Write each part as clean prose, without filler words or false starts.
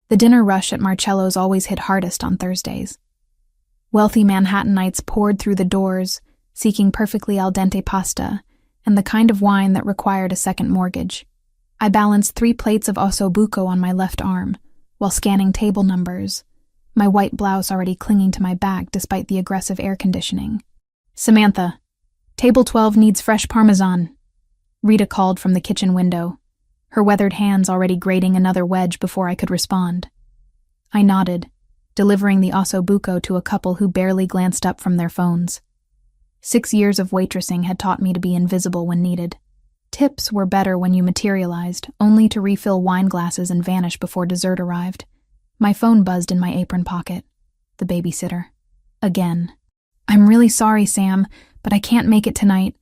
The dinner rush at Marcello's always hit hardest on Thursdays. Wealthy Manhattanites poured through the doors, seeking perfectly al dente pasta and the kind of wine that required a second mortgage. I balanced 3 plates of ossobuco on my left arm, while scanning table numbers, my white blouse already clinging to my back despite the aggressive air conditioning. "Samantha, table 12 needs fresh parmesan," Rita called from the kitchen window, her weathered hands already grating another wedge before I could respond. I nodded, delivering the ossobuco to a couple who barely glanced up from their phones. 6 years of waitressing had taught me to be invisible when needed. Tips were better when you materialized, only to refill wine glasses and vanish before dessert arrived. My phone buzzed in my apron pocket. The babysitter. Again. "I'm really sorry, Sam, but I can't make it tonight.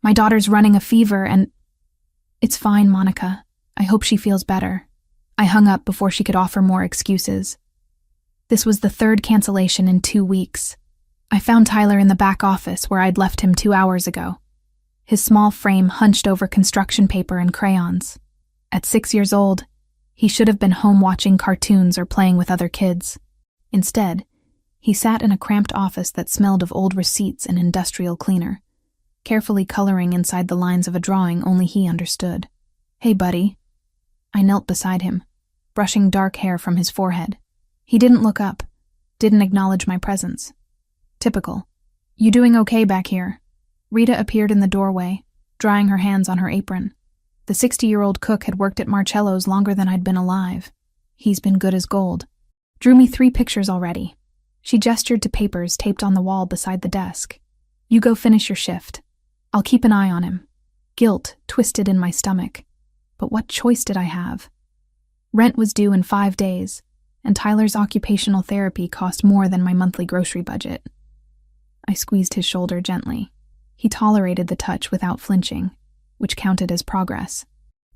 My daughter's running a fever and—" "It's fine, Monica. I hope she feels better." I hung up before she could offer more excuses. This was the 3rd cancellation in 2 weeks. I found Tyler in the back office where I'd left him 2 hours ago. His small frame hunched over construction paper and crayons. At 6 years old, he should have been home watching cartoons or playing with other kids. Instead, he sat in a cramped office that smelled of old receipts and industrial cleaner, carefully coloring inside the lines of a drawing only he understood. "Hey, buddy." I knelt beside him, brushing dark hair from his forehead. He didn't look up, didn't acknowledge my presence. Typical. "You doing okay back here?" Rita appeared in the doorway, drying her hands on her apron. The 60-year-old cook had worked at Marcello's longer than I'd been alive. He's been good as gold. "Drew me 3 pictures already." She gestured to papers taped on the wall beside the desk. "You go finish your shift. I'll keep an eye on him." Guilt twisted in my stomach. But what choice did I have? Rent was due in 5 days, and Tyler's occupational therapy cost more than my monthly grocery budget. I squeezed his shoulder gently. He tolerated the touch without flinching, which counted as progress.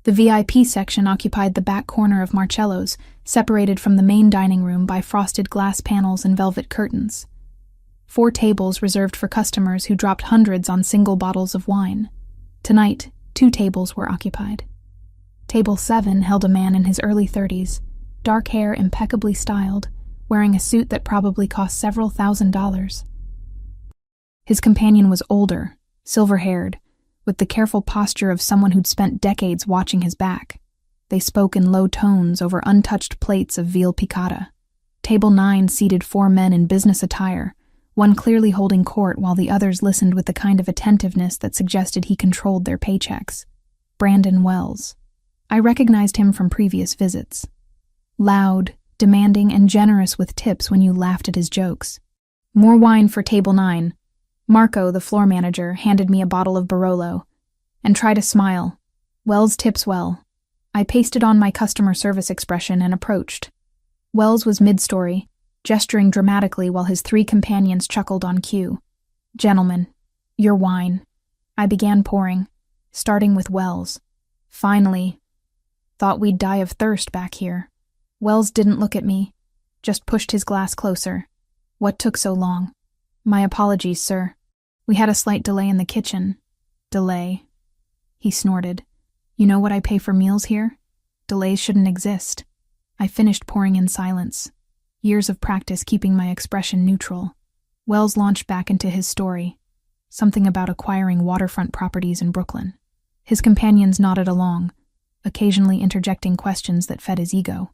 The VIP section occupied the back corner of Marcello's, separated from the main dining room by frosted glass panels and velvet curtains. 4 tables reserved for customers who dropped hundreds on single bottles of wine. Tonight, 2 tables were occupied. Table 7 held a man in his early 30s, dark hair impeccably styled, wearing a suit that probably cost several $1,000s. His companion was older, silver-haired, with the careful posture of someone who'd spent decades watching his back. They spoke in low tones over untouched plates of veal piccata. Table 9 seated 4 men in business attire, one clearly holding court while the others listened with the kind of attentiveness that suggested he controlled their paychecks. Brandon Wells. I recognized him from previous visits. Loud, demanding, and generous with tips when you laughed at his jokes. "More wine for table 9. Marco, the floor manager, handed me a bottle of Barolo and tried a smile. Wells tips well. I pasted on my customer service expression and approached. Wells was mid-story, gesturing dramatically while his 3 companions chuckled on cue. "Gentlemen, your wine." I began pouring, starting with Wells. Finally. Thought we'd die of thirst back here. Wells didn't look at me, just pushed his glass closer. "What took so long?" "My apologies, sir. We had a slight delay in the kitchen." "Delay?" He snorted. "You know what I pay for meals here? Delays shouldn't exist." I finished pouring in silence, years of practice keeping my expression neutral. Wells launched back into his story, something about acquiring waterfront properties in Brooklyn. His companions nodded along, occasionally interjecting questions that fed his ego.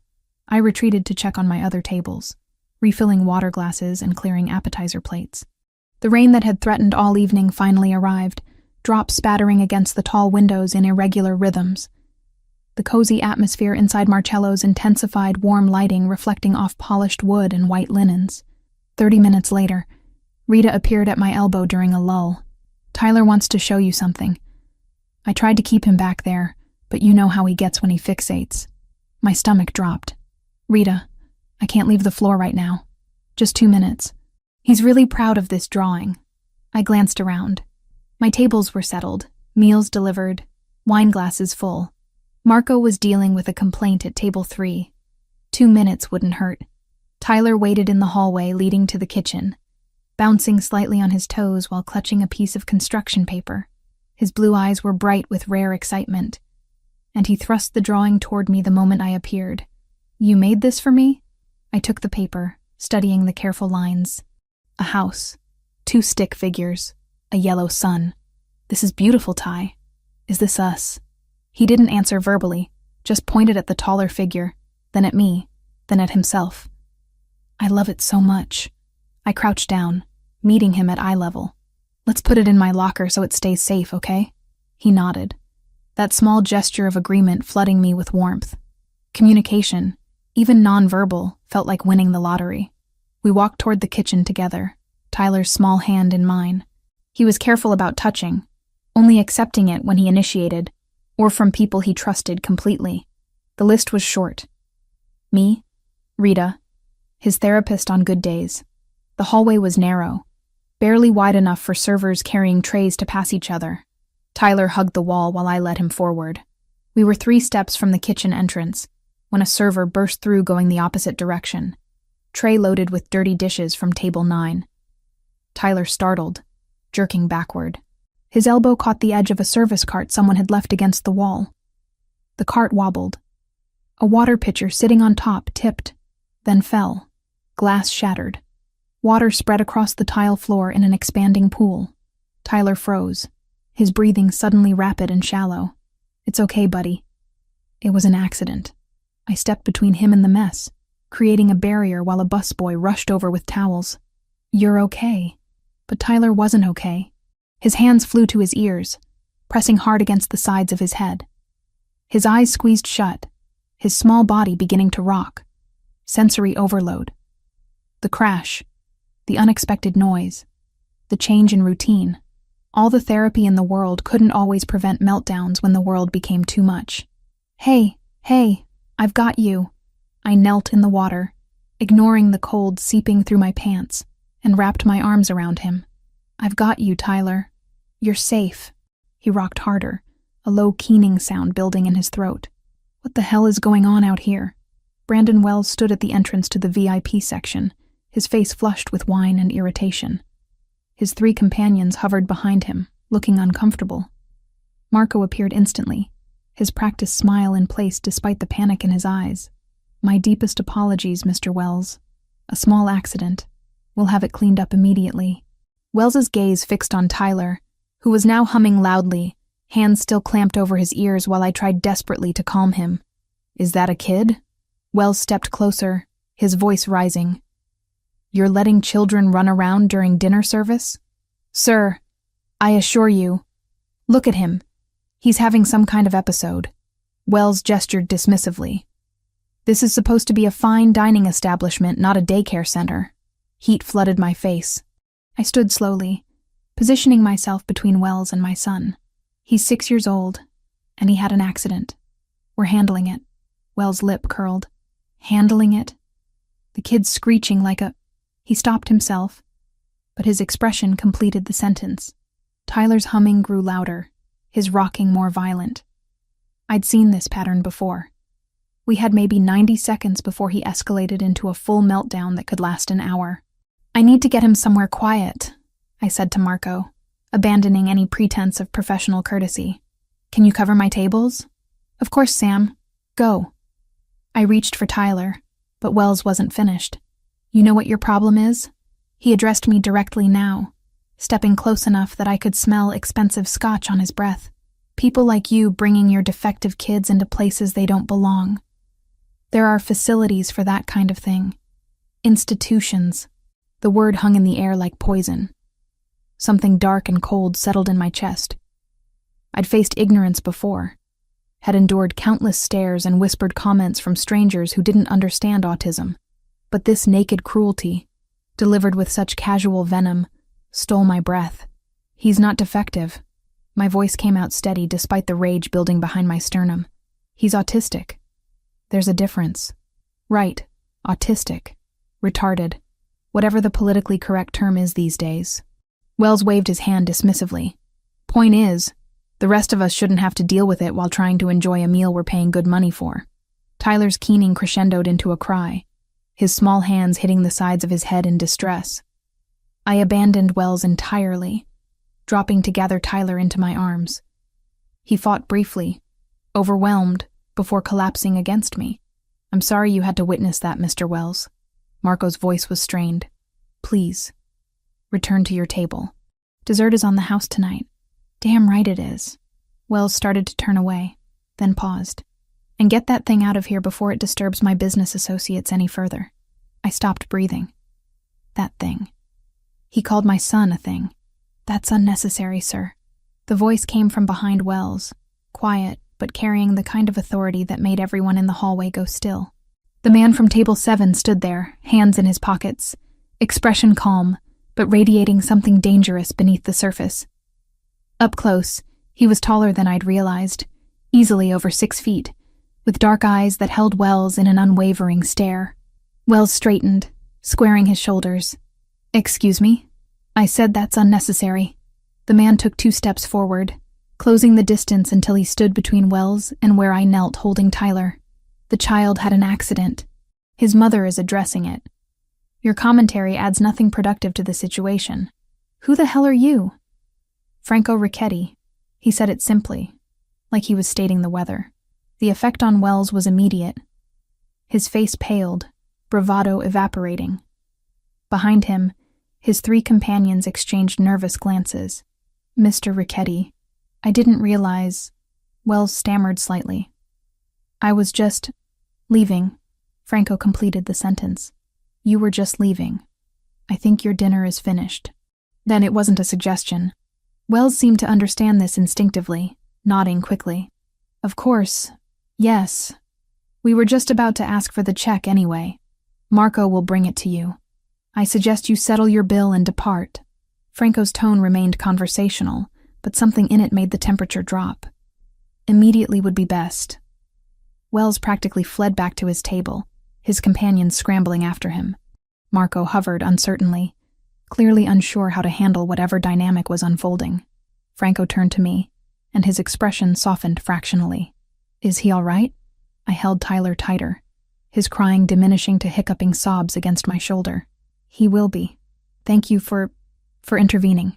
I retreated to check on my other tables, refilling water glasses and clearing appetizer plates. The rain that had threatened all evening finally arrived, drops spattering against the tall windows in irregular rhythms. The cozy atmosphere inside Marcello's intensified warm lighting reflecting off polished wood and white linens. 30 minutes later, Rita appeared at my elbow during a lull. "Tyler wants to show you something." I tried to keep him back there, but you know how he gets when he fixates. My stomach dropped. "Rita, I can't leave the floor right now. Just 2 minutes. He's really proud of this drawing." I glanced around. My tables were settled, meals delivered, wine glasses full. Marco was dealing with a complaint at table 3. 2 minutes wouldn't hurt. Tyler waited in the hallway leading to the kitchen, bouncing slightly on his toes while clutching a piece of construction paper. His blue eyes were bright with rare excitement, and he thrust the drawing toward me the moment I appeared. You made this for me? I took the paper, studying the careful lines. A house, 2 stick figures, a yellow sun. This is beautiful, Ty. Is this us? He didn't answer verbally, just pointed at the taller figure, then at me, then at himself. I love it so much. I crouched down, meeting him at eye level. Let's put it in my locker so it stays safe, okay? He nodded, that small gesture of agreement flooding me with warmth. Communication, even non-verbal, felt like winning the lottery. We walked toward the kitchen together, Tyler's small hand in mine. He was careful about touching, only accepting it when he initiated, or from people he trusted completely. The list was short. Me, Rita, his therapist on good days. The hallway was narrow, barely wide enough for servers carrying trays to pass each other. Tyler hugged the wall while I led him forward. We were 3 steps from the kitchen entrance, when a server burst through going the opposite direction, tray loaded with dirty dishes from table 9. Tyler startled, jerking backward. His elbow caught the edge of a service cart someone had left against the wall. The cart wobbled. A water pitcher sitting on top tipped, then fell. Glass shattered. Water spread across the tile floor in an expanding pool. Tyler froze, his breathing suddenly rapid and shallow. It's okay, buddy. It was an accident. I stepped between him and the mess, creating a barrier while a busboy rushed over with towels. You're okay. But Tyler wasn't okay. His hands flew to his ears, pressing hard against the sides of his head. His eyes squeezed shut, his small body beginning to rock. Sensory overload. The crash, the unexpected noise, the change in routine. All the therapy in the world couldn't always prevent meltdowns when the world became too much. Hey, I've got you. I knelt in the water, ignoring the cold seeping through my pants, and wrapped my arms around him. I've got you, Tyler. You're safe. He rocked harder, a low keening sound building in his throat. What the hell is going on out here? Brandon Wells stood at the entrance to the VIP section, his face flushed with wine and irritation. His 3 companions hovered behind him, looking uncomfortable. Marco appeared instantly, his practiced smile in place despite the panic in his eyes. My deepest apologies, Mr. Wells. A small accident. We'll have it cleaned up immediately. Wells's gaze fixed on Tyler, who was now humming loudly, hands still clamped over his ears while I tried desperately to calm him. Is that a kid? Wells stepped closer, his voice rising. You're letting children run around during dinner service? Sir, I assure you. Look at him. He's having some kind of episode. Wells gestured dismissively. This is supposed to be a fine dining establishment, not a daycare center. Heat flooded my face. I stood slowly, positioning myself between Wells and my son. He's 6 years old, and he had an accident. We're handling it. Wells' lip curled. Handling it? The kid's screeching like a... He stopped himself, but his expression completed the sentence. Tyler's humming grew louder, his rocking more violent. I'd seen this pattern before. We had maybe 90 seconds before he escalated into a full meltdown that could last an hour. I need to get him somewhere quiet, I said to Marco, abandoning any pretense of professional courtesy. Can you cover my tables? Of course, Sam. Go. I reached for Tyler, but Wells wasn't finished. You know what your problem is? He addressed me directly now, stepping close enough that I could smell expensive scotch on his breath. People like you bringing your defective kids into places they don't belong. There are facilities for that kind of thing. Institutions. The word hung in the air like poison. Something dark and cold settled in my chest. I'd faced ignorance before, had endured countless stares and whispered comments from strangers who didn't understand autism. But this naked cruelty, delivered with such casual venom, stole my breath. He's not defective. My voice came out steady despite the rage building behind my sternum. He's autistic. There's a difference. Right, autistic. Retarded. Whatever the politically correct term is these days. Wells waved his hand dismissively. Point is, the rest of us shouldn't have to deal with it while trying to enjoy a meal we're paying good money for. Tyler's keening crescendoed into a cry, his small hands hitting the sides of his head in distress. I abandoned Wells entirely, dropping to gather Tyler into my arms. He fought briefly, overwhelmed, before collapsing against me. I'm sorry you had to witness that, Mr. Wells. Marco's voice was strained. Please, return to your table. Dessert is on the house tonight. Damn right it is. Wells started to turn away, then paused. And get that thing out of here before it disturbs my business associates any further. I stopped breathing. That thing. He called my son a thing. That's unnecessary, sir. The voice came from behind Wells, quiet, but carrying the kind of authority that made everyone in the hallway go still. The man from table 7 stood there, hands in his pockets, expression calm, but radiating something dangerous beneath the surface. Up close, he was taller than I'd realized, easily over 6 feet, with dark eyes that held Wells in an unwavering stare. Wells straightened, squaring his shoulders. Excuse me? I said that's unnecessary. The man took 2 steps forward, closing the distance until he stood between Wells and where I knelt holding Tyler. The child had an accident. His mother is addressing it. Your commentary adds nothing productive to the situation. Who the hell are you? Franco Ricchetti. He said it simply, like he was stating the weather. The effect on Wells was immediate. His face paled, bravado evaporating. Behind him, his 3 companions exchanged nervous glances. Mr. Ricchetti, I didn't realize... Wells stammered slightly. I was just... leaving. Franco completed the sentence. You were just leaving. I think your dinner is finished. Then it wasn't a suggestion. Wells seemed to understand this instinctively, nodding quickly. Of course. Yes. We were just about to ask for the check anyway. Marco will bring it to you. I suggest you settle your bill and depart. Franco's tone remained conversational, but something in it made the temperature drop. Immediately would be best. Wells practically fled back to his table, his companions scrambling after him. Marco hovered uncertainly, clearly unsure how to handle whatever dynamic was unfolding. Franco turned to me, and his expression softened fractionally. Is he all right? I held Tyler tighter, his crying diminishing to hiccuping sobs against my shoulder. He will be. Thank you for intervening.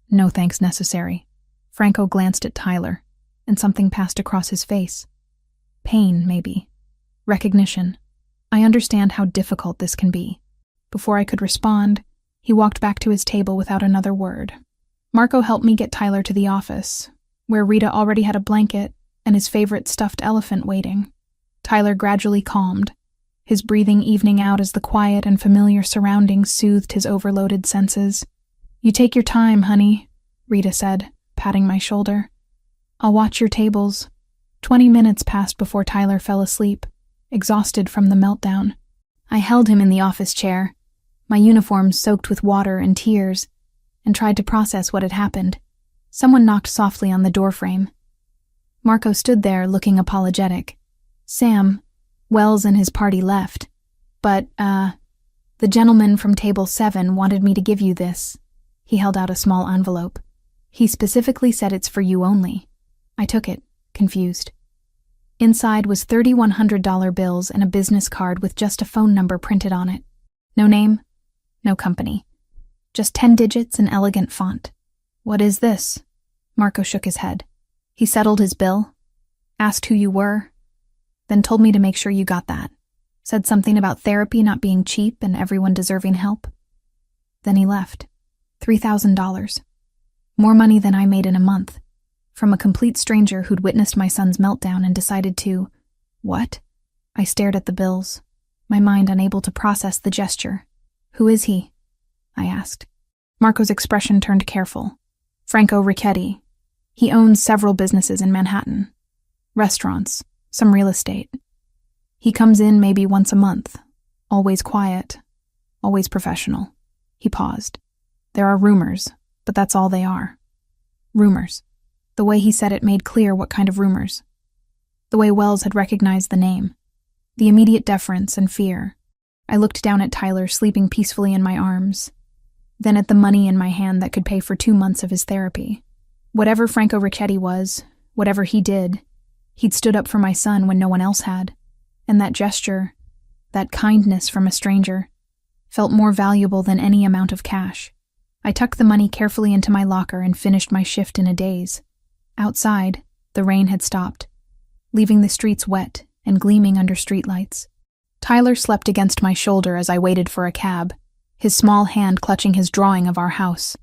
No thanks necessary. Franco glanced at Tyler, and something passed across his face. Pain, maybe. Recognition. I understand how difficult this can be. Before I could respond, he walked back to his table without another word. Marco helped me get Tyler to the office, where Rita already had a blanket and his favorite stuffed elephant waiting. Tyler gradually calmed, his breathing evening out as the quiet and familiar surroundings soothed his overloaded senses. You take your time, honey, Rita said, patting my shoulder. I'll watch your tables. 20 minutes passed before Tyler fell asleep, exhausted from the meltdown. I held him in the office chair, my uniform soaked with water and tears, and tried to process what had happened. Someone knocked softly on the doorframe. Marco stood there looking apologetic. Sam, Wells and his party left. But, the gentleman from table 7 wanted me to give you this. He held out a small envelope. He specifically said it's for you only. I took it, confused. Inside was $3,100 bills and a business card with just a phone number printed on it. No name, no company. Just 10 digits in elegant font. What is this? Marco shook his head. He settled his bill, asked who you were, then told me to make sure you got that. Said something about therapy not being cheap and everyone deserving help. Then he left. $3,000. More money than I made in a month. From a complete stranger who'd witnessed my son's meltdown and decided to... What? I stared at the bills, my mind unable to process the gesture. Who is he? I asked. Marco's expression turned careful. Franco Ricchetti. He owns several businesses in Manhattan. Restaurants, some real estate. He comes in maybe once a month. Always quiet. Always professional. He paused. There are rumors, but that's all they are. Rumors. The way he said it made clear what kind of rumors. The way Wells had recognized the name. The immediate deference and fear. I looked down at Tyler sleeping peacefully in my arms, then at the money in my hand that could pay for 2 months of his therapy. Whatever Franco Ricchetti was, whatever he did, he'd stood up for my son when no one else had. And that gesture, that kindness from a stranger, felt more valuable than any amount of cash. I tucked the money carefully into my locker and finished my shift in a daze. Outside, the rain had stopped, leaving the streets wet and gleaming under streetlights. Tyler slept against my shoulder as I waited for a cab, his small hand clutching his drawing of our house.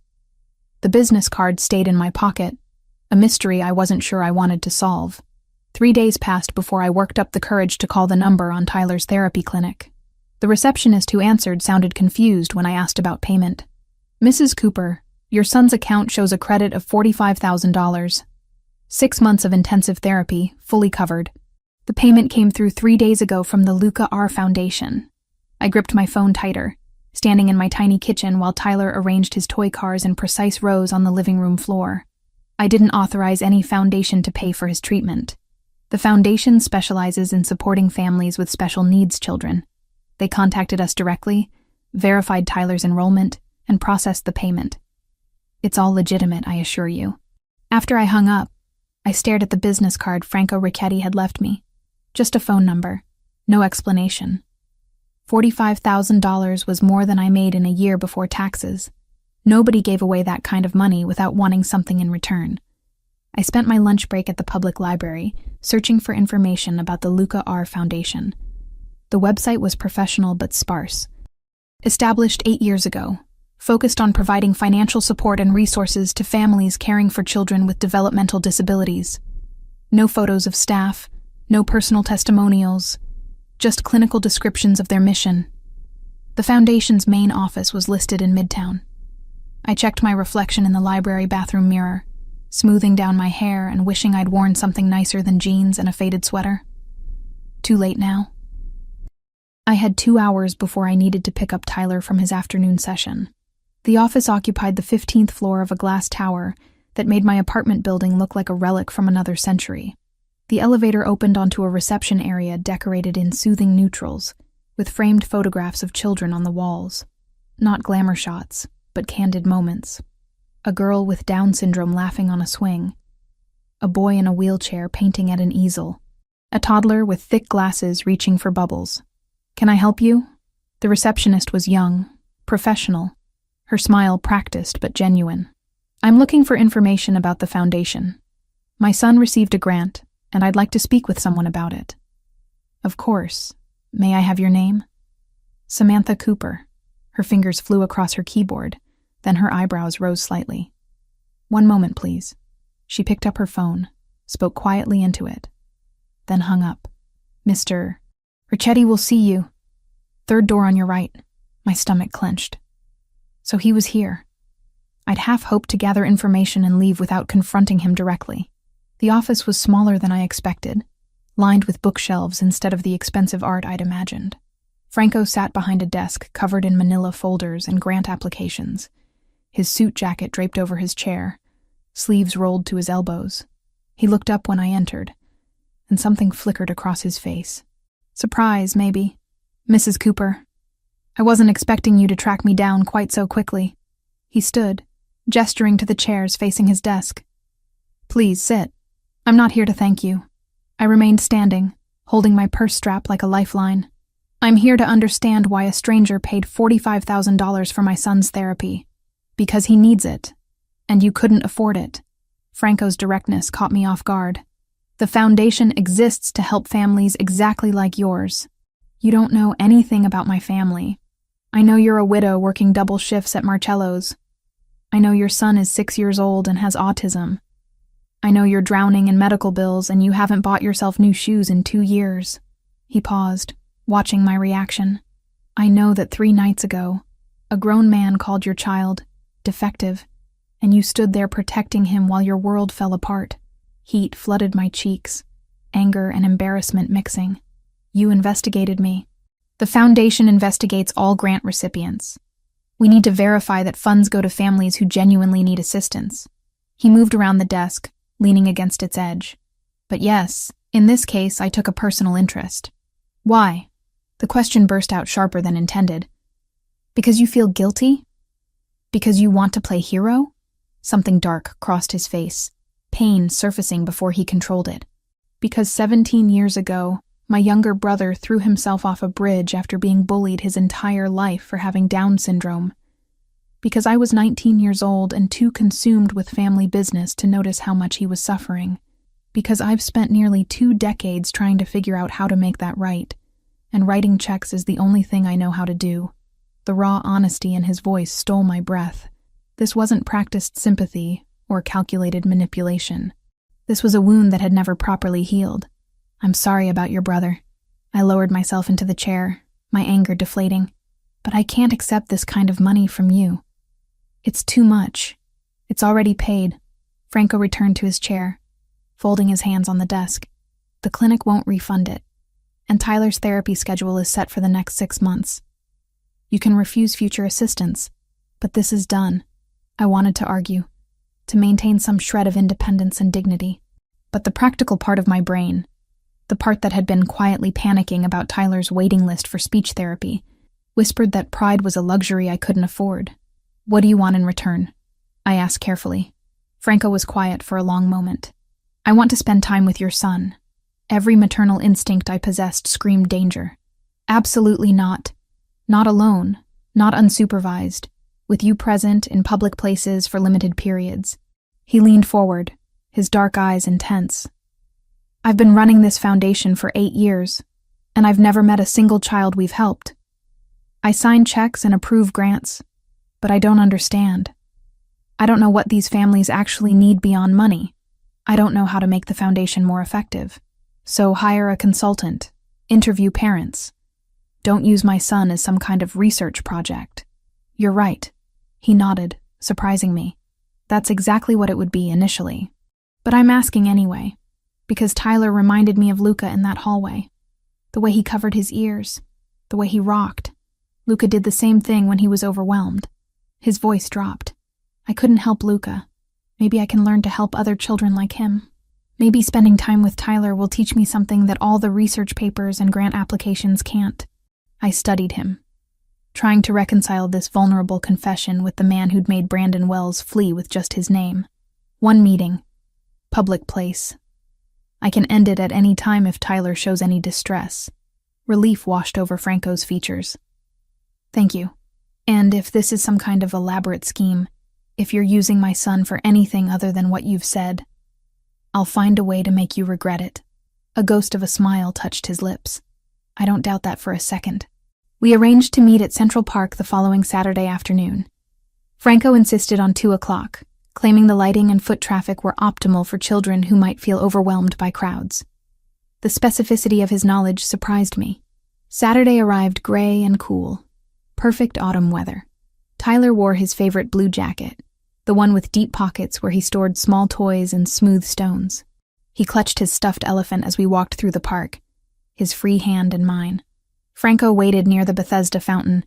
The business card stayed in my pocket, a mystery I wasn't sure I wanted to solve. 3 days passed before I worked up the courage to call the number on Tyler's therapy clinic. The receptionist who answered sounded confused when I asked about payment. "Mrs. Cooper, your son's account shows a credit of $45,000. 6 months of intensive therapy, fully covered. The payment came through 3 days ago from the Luca R. Foundation." I gripped my phone tighter, standing in my tiny kitchen while Tyler arranged his toy cars in precise rows on the living room floor. I didn't authorize any foundation to pay for his treatment. The foundation specializes in supporting families with special needs children. They contacted us directly, verified Tyler's enrollment, and processed the payment. It's all legitimate, I assure you. After I hung up, I stared at the business card Franco Ricchetti had left me. Just a phone number, no explanation. $45,000 was more than I made in a year before taxes. Nobody gave away that kind of money without wanting something in return. I spent my lunch break at the public library, searching for information about the Luca R. Foundation. The website was professional but sparse. Established 8 years ago, focused on providing financial support and resources to families caring for children with developmental disabilities. No photos of staff, no personal testimonials, just clinical descriptions of their mission. The foundation's main office was listed in Midtown. I checked my reflection in the library bathroom mirror, smoothing down my hair and wishing I'd worn something nicer than jeans and a faded sweater. Too late now. I had 2 hours before I needed to pick up Tyler from his afternoon session. The office occupied the 15th floor of a glass tower that made my apartment building look like a relic from another century. The elevator opened onto a reception area decorated in soothing neutrals, with framed photographs of children on the walls. Not glamour shots, but candid moments. A girl with Down syndrome laughing on a swing. A boy in a wheelchair painting at an easel. A toddler with thick glasses reaching for bubbles. "Can I help you?" The receptionist was young, professional, her smile practiced but genuine. "I'm looking for information about the foundation. My son received a grant, and I'd like to speak with someone about it." "Of course. May I have your name?" "Samantha Cooper." Her fingers flew across her keyboard, then her eyebrows rose slightly. "1 moment, please." She picked up her phone, spoke quietly into it, then hung up. "Mr. Ricchetti will see you. 3rd door on your right." My stomach clenched. So he was here. I'd half hoped to gather information and leave without confronting him directly. The office was smaller than I expected, lined with bookshelves instead of the expensive art I'd imagined. Franco sat behind a desk covered in manila folders and grant applications, his suit jacket draped over his chair, sleeves rolled to his elbows. He looked up when I entered, and something flickered across his face. "Surprise, maybe. Mrs. Cooper. I wasn't expecting you to track me down quite so quickly." He stood, gesturing to the chairs facing his desk. "Please sit. I'm not here to thank you." I remained standing, holding my purse strap like a lifeline. "I'm here to understand why a stranger paid $45,000 for my son's therapy. Because he needs it. And you couldn't afford it." Franco's directness caught me off guard. "The foundation exists to help families exactly like yours. You don't know anything about my family. I know you're a widow working double shifts at Marcello's. I know your son is 6 years old and has autism. I know you're drowning in medical bills and you haven't bought yourself new shoes in 2 years. He paused, watching my reaction. "I know that 3 nights ago, a grown man called your child defective, and you stood there protecting him while your world fell apart." Heat flooded my cheeks, anger and embarrassment mixing. "You investigated me. The foundation investigates all grant recipients. We need to verify that funds go to families who genuinely need assistance." He moved around the desk, leaning against its edge. "But yes, in this case I took a personal interest." "Why?" The question burst out sharper than intended. "Because you feel guilty? Because you want to play hero?" Something dark crossed his face, pain surfacing before he controlled it. "Because 17 years ago, my younger brother threw himself off a bridge after being bullied his entire life for having Down syndrome. Because I was 19 years old and too consumed with family business to notice how much he was suffering. Because I've spent nearly 2 decades trying to figure out how to make that right. and writing checks is the only thing I know how to do. The raw honesty in his voice stole my breath. This wasn't practiced sympathy or calculated manipulation. This was a wound that had never properly healed. I'm sorry about your brother. I lowered myself into the chair, my anger deflating. But I can't accept this kind of money from you. It's too much. It's already paid. Franco returned to his chair, folding his hands on the desk. The clinic won't refund it, and Tyler's therapy schedule is set for the next 6 months. You can refuse future assistance, but this is done. I wanted to argue, to maintain some shred of independence and dignity. But the practical part of my brain, the part that had been quietly panicking about Tyler's waiting list for speech therapy, whispered that pride was a luxury I couldn't afford. What do you want in return? I asked carefully. Franco was quiet for a long moment. I want to spend time with your son. Every maternal instinct I possessed screamed danger. Absolutely not. Not alone, not unsupervised, with you present in public places for limited periods. He leaned forward, his dark eyes intense. I've been running this foundation for 8 years, and I've never met a single child we've helped. I sign checks and approve grants, but I don't understand. I don't know what these families actually need beyond money. I don't know how to make the foundation more effective. So hire a consultant, interview parents. Don't use my son as some kind of research project. You're right. He nodded, surprising me. That's exactly what it would be initially. But I'm asking anyway, because Tyler reminded me of Luca in that hallway. The way he covered his ears, the way he rocked. Luca did the same thing when he was overwhelmed. His voice dropped. I couldn't help Luca. Maybe I can learn to help other children like him. Maybe spending time with Tyler will teach me something that all the research papers and grant applications can't. I studied him, trying to reconcile this vulnerable confession with the man who'd made Brandon Wells flee with just his name. One meeting. Public place. I can end it at any time if Tyler shows any distress. Relief washed over Franco's features. Thank you. And if this is some kind of elaborate scheme, if you're using my son for anything other than what you've said, I'll find a way to make you regret it. A ghost of a smile touched his lips. I don't doubt that for a second. We arranged to meet at Central Park the following Saturday afternoon. Franco insisted on 2 o'clock, claiming the lighting and foot traffic were optimal for children who might feel overwhelmed by crowds. The specificity of his knowledge surprised me. Saturday arrived gray and cool. Perfect autumn weather. Tyler wore his favorite blue jacket, the one with deep pockets where he stored small toys and smooth stones. He clutched his stuffed elephant as we walked through the park, his free hand in mine. Franco waited near the Bethesda fountain,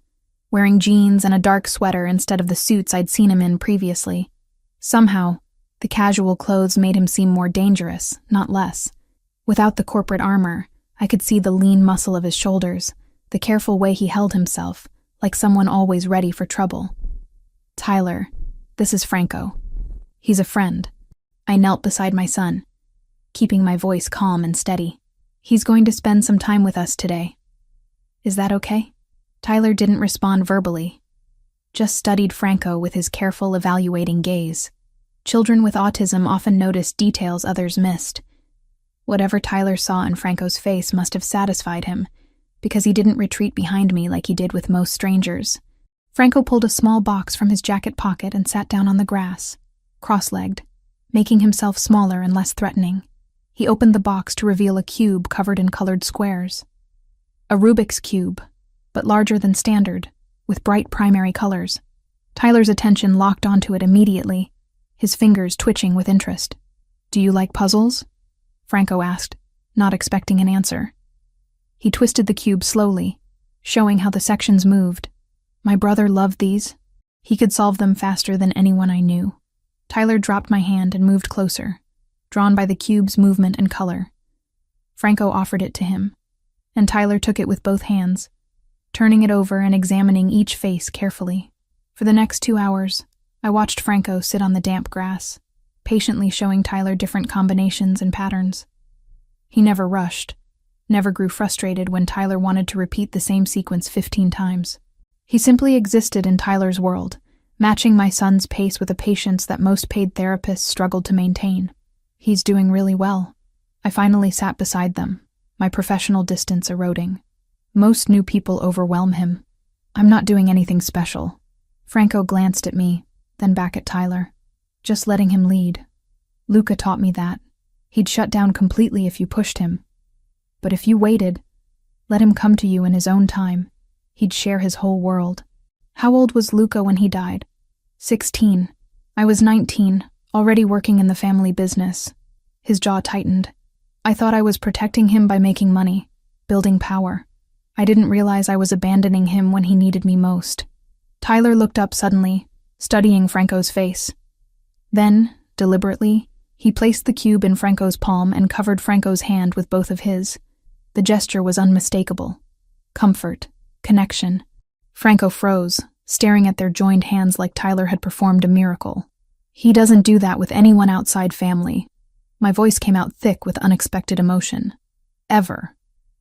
wearing jeans and a dark sweater instead of the suits I'd seen him in previously. Somehow, the casual clothes made him seem more dangerous, not less. Without the corporate armor, I could see the lean muscle of his shoulders, the careful way he held himself, like someone always ready for trouble. Tyler, this is Franco. He's a friend. I knelt beside my son, keeping my voice calm and steady. He's going to spend some time with us today. Is that okay? Tyler didn't respond verbally, just studied Franco with his careful, evaluating gaze. Children with autism often notice details others missed. Whatever Tyler saw in Franco's face must have satisfied him, because he didn't retreat behind me like he did with most strangers. Franco pulled a small box from his jacket pocket and sat down on the grass, cross-legged, making himself smaller and less threatening. He opened the box to reveal a cube covered in colored squares. A Rubik's Cube, but larger than standard, with bright primary colors. Tyler's attention locked onto it immediately, his fingers twitching with interest. Do you like puzzles? Franco asked, not expecting an answer. He twisted the cube slowly, showing how the sections moved. My brother loved these. He could solve them faster than anyone I knew. Tyler dropped my hand and moved closer, drawn by the cube's movement and color. Franco offered it to him, and Tyler took it with both hands, turning it over and examining each face carefully. For the next 2 hours, I watched Franco sit on the damp grass, patiently showing Tyler different combinations and patterns. He never rushed, never grew frustrated when Tyler wanted to repeat the same sequence 15 times. He simply existed in Tyler's world, matching my son's pace with a patience that most paid therapists struggled to maintain. He's doing really well. I finally sat beside them, my professional distance eroding. Most new people overwhelm him. I'm not doing anything special. Franco glanced at me, then back at Tyler. Just letting him lead. Luca taught me that. He'd shut down completely if you pushed him. But if you waited, let him come to you in his own time, he'd share his whole world. How old was Luca when he died? 16. I was 19, already working in the family business. His jaw tightened. I thought I was protecting him by making money, building power. I didn't realize I was abandoning him when he needed me most. Tyler looked up suddenly, studying Franco's face. Then, deliberately, he placed the cube in Franco's palm and covered Franco's hand with both of his. The gesture was unmistakable. Comfort, connection. Franco froze, staring at their joined hands like Tyler had performed a miracle. He doesn't do that with anyone outside family. My voice came out thick with unexpected emotion. Ever.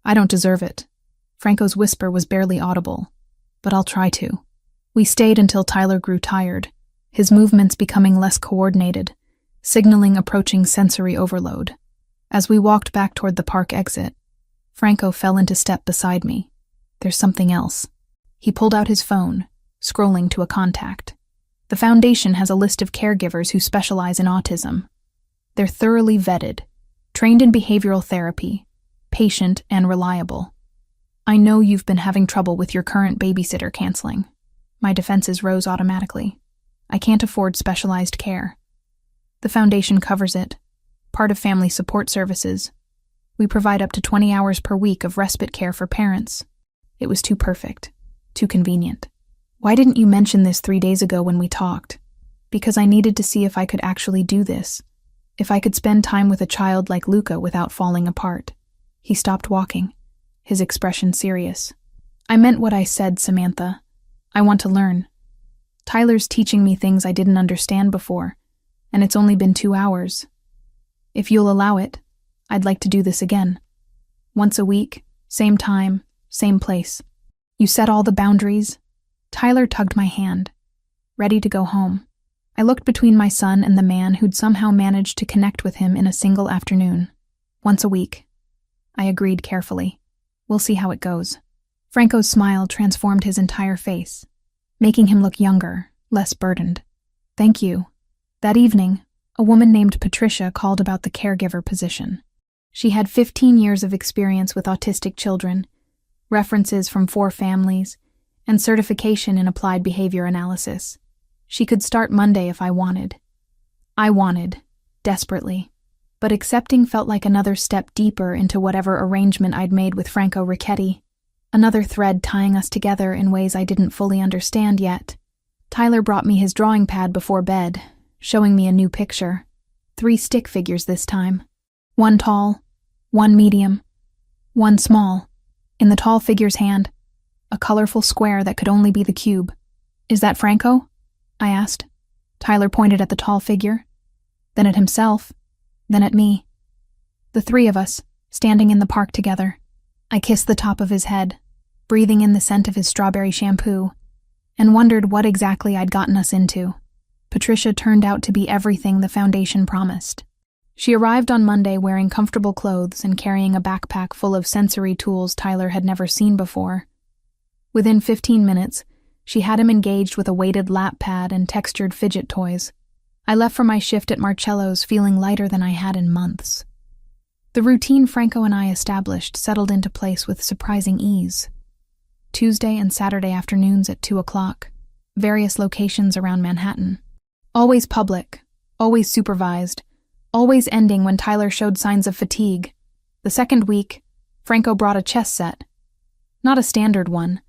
I don't deserve it. Franco's whisper was barely audible, but I'll try to. We stayed until Tyler grew tired, his movements becoming less coordinated, signaling approaching sensory overload. As we walked back toward the park exit, Franco fell into step beside me. There's something else. He pulled out his phone, scrolling to a contact. The foundation has a list of caregivers who specialize in autism. They're thoroughly vetted, trained in behavioral therapy, patient and reliable. I know you've been having trouble with your current babysitter canceling. My defenses rose automatically. I can't afford specialized care. The foundation covers it, part of family support services. We provide up to 20 hours per week of respite care for parents. It was too perfect, too convenient. Why didn't you mention this 3 days ago when we talked? Because I needed to see if I could actually do this, if I could spend time with a child like Luca without falling apart. He stopped walking, his expression serious. I meant what I said, Samantha. I want to learn. Tyler's teaching me things I didn't understand before, and it's only been 2 hours. If you'll allow it, I'd like to do this again. Once a week, same time, same place. You set all the boundaries. Tyler tugged my hand, ready to go home. I looked between my son and the man who'd somehow managed to connect with him in a single afternoon. Once a week. I agreed carefully. We'll see how it goes. Franco's smile transformed his entire face, making him look younger, less burdened. Thank you. That evening, a woman named Patricia called about the caregiver position. She had 15 years of experience with autistic children, references from 4 families, and certification in applied behavior analysis. She could start Monday if I wanted. I wanted, desperately. But accepting felt like another step deeper into whatever arrangement I'd made with Franco Ricchetti. Another thread tying us together in ways I didn't fully understand yet. Tyler brought me his drawing pad before bed, showing me a new picture. 3 stick figures this time. 1 tall, 1 medium, 1 small. In the tall figure's hand, a colorful square that could only be the cube. Is that Franco? I asked. Tyler pointed at the tall figure, then at himself, then at me. The 3 of us, standing in the park together. I kissed the top of his head, breathing in the scent of his strawberry shampoo, and wondered what exactly I'd gotten us into. Patricia turned out to be everything the foundation promised. She arrived on Monday wearing comfortable clothes and carrying a backpack full of sensory tools Tyler had never seen before. Within 15 minutes, she had him engaged with a weighted lap pad and textured fidget toys. I left for my shift at Marcello's feeling lighter than I had in months. The routine Franco and I established settled into place with surprising ease. Tuesday and Saturday afternoons at 2 o'clock, various locations around Manhattan. Always public, always supervised, always ending when Tyler showed signs of fatigue. The second week, Franco brought a chess set. Not a standard one,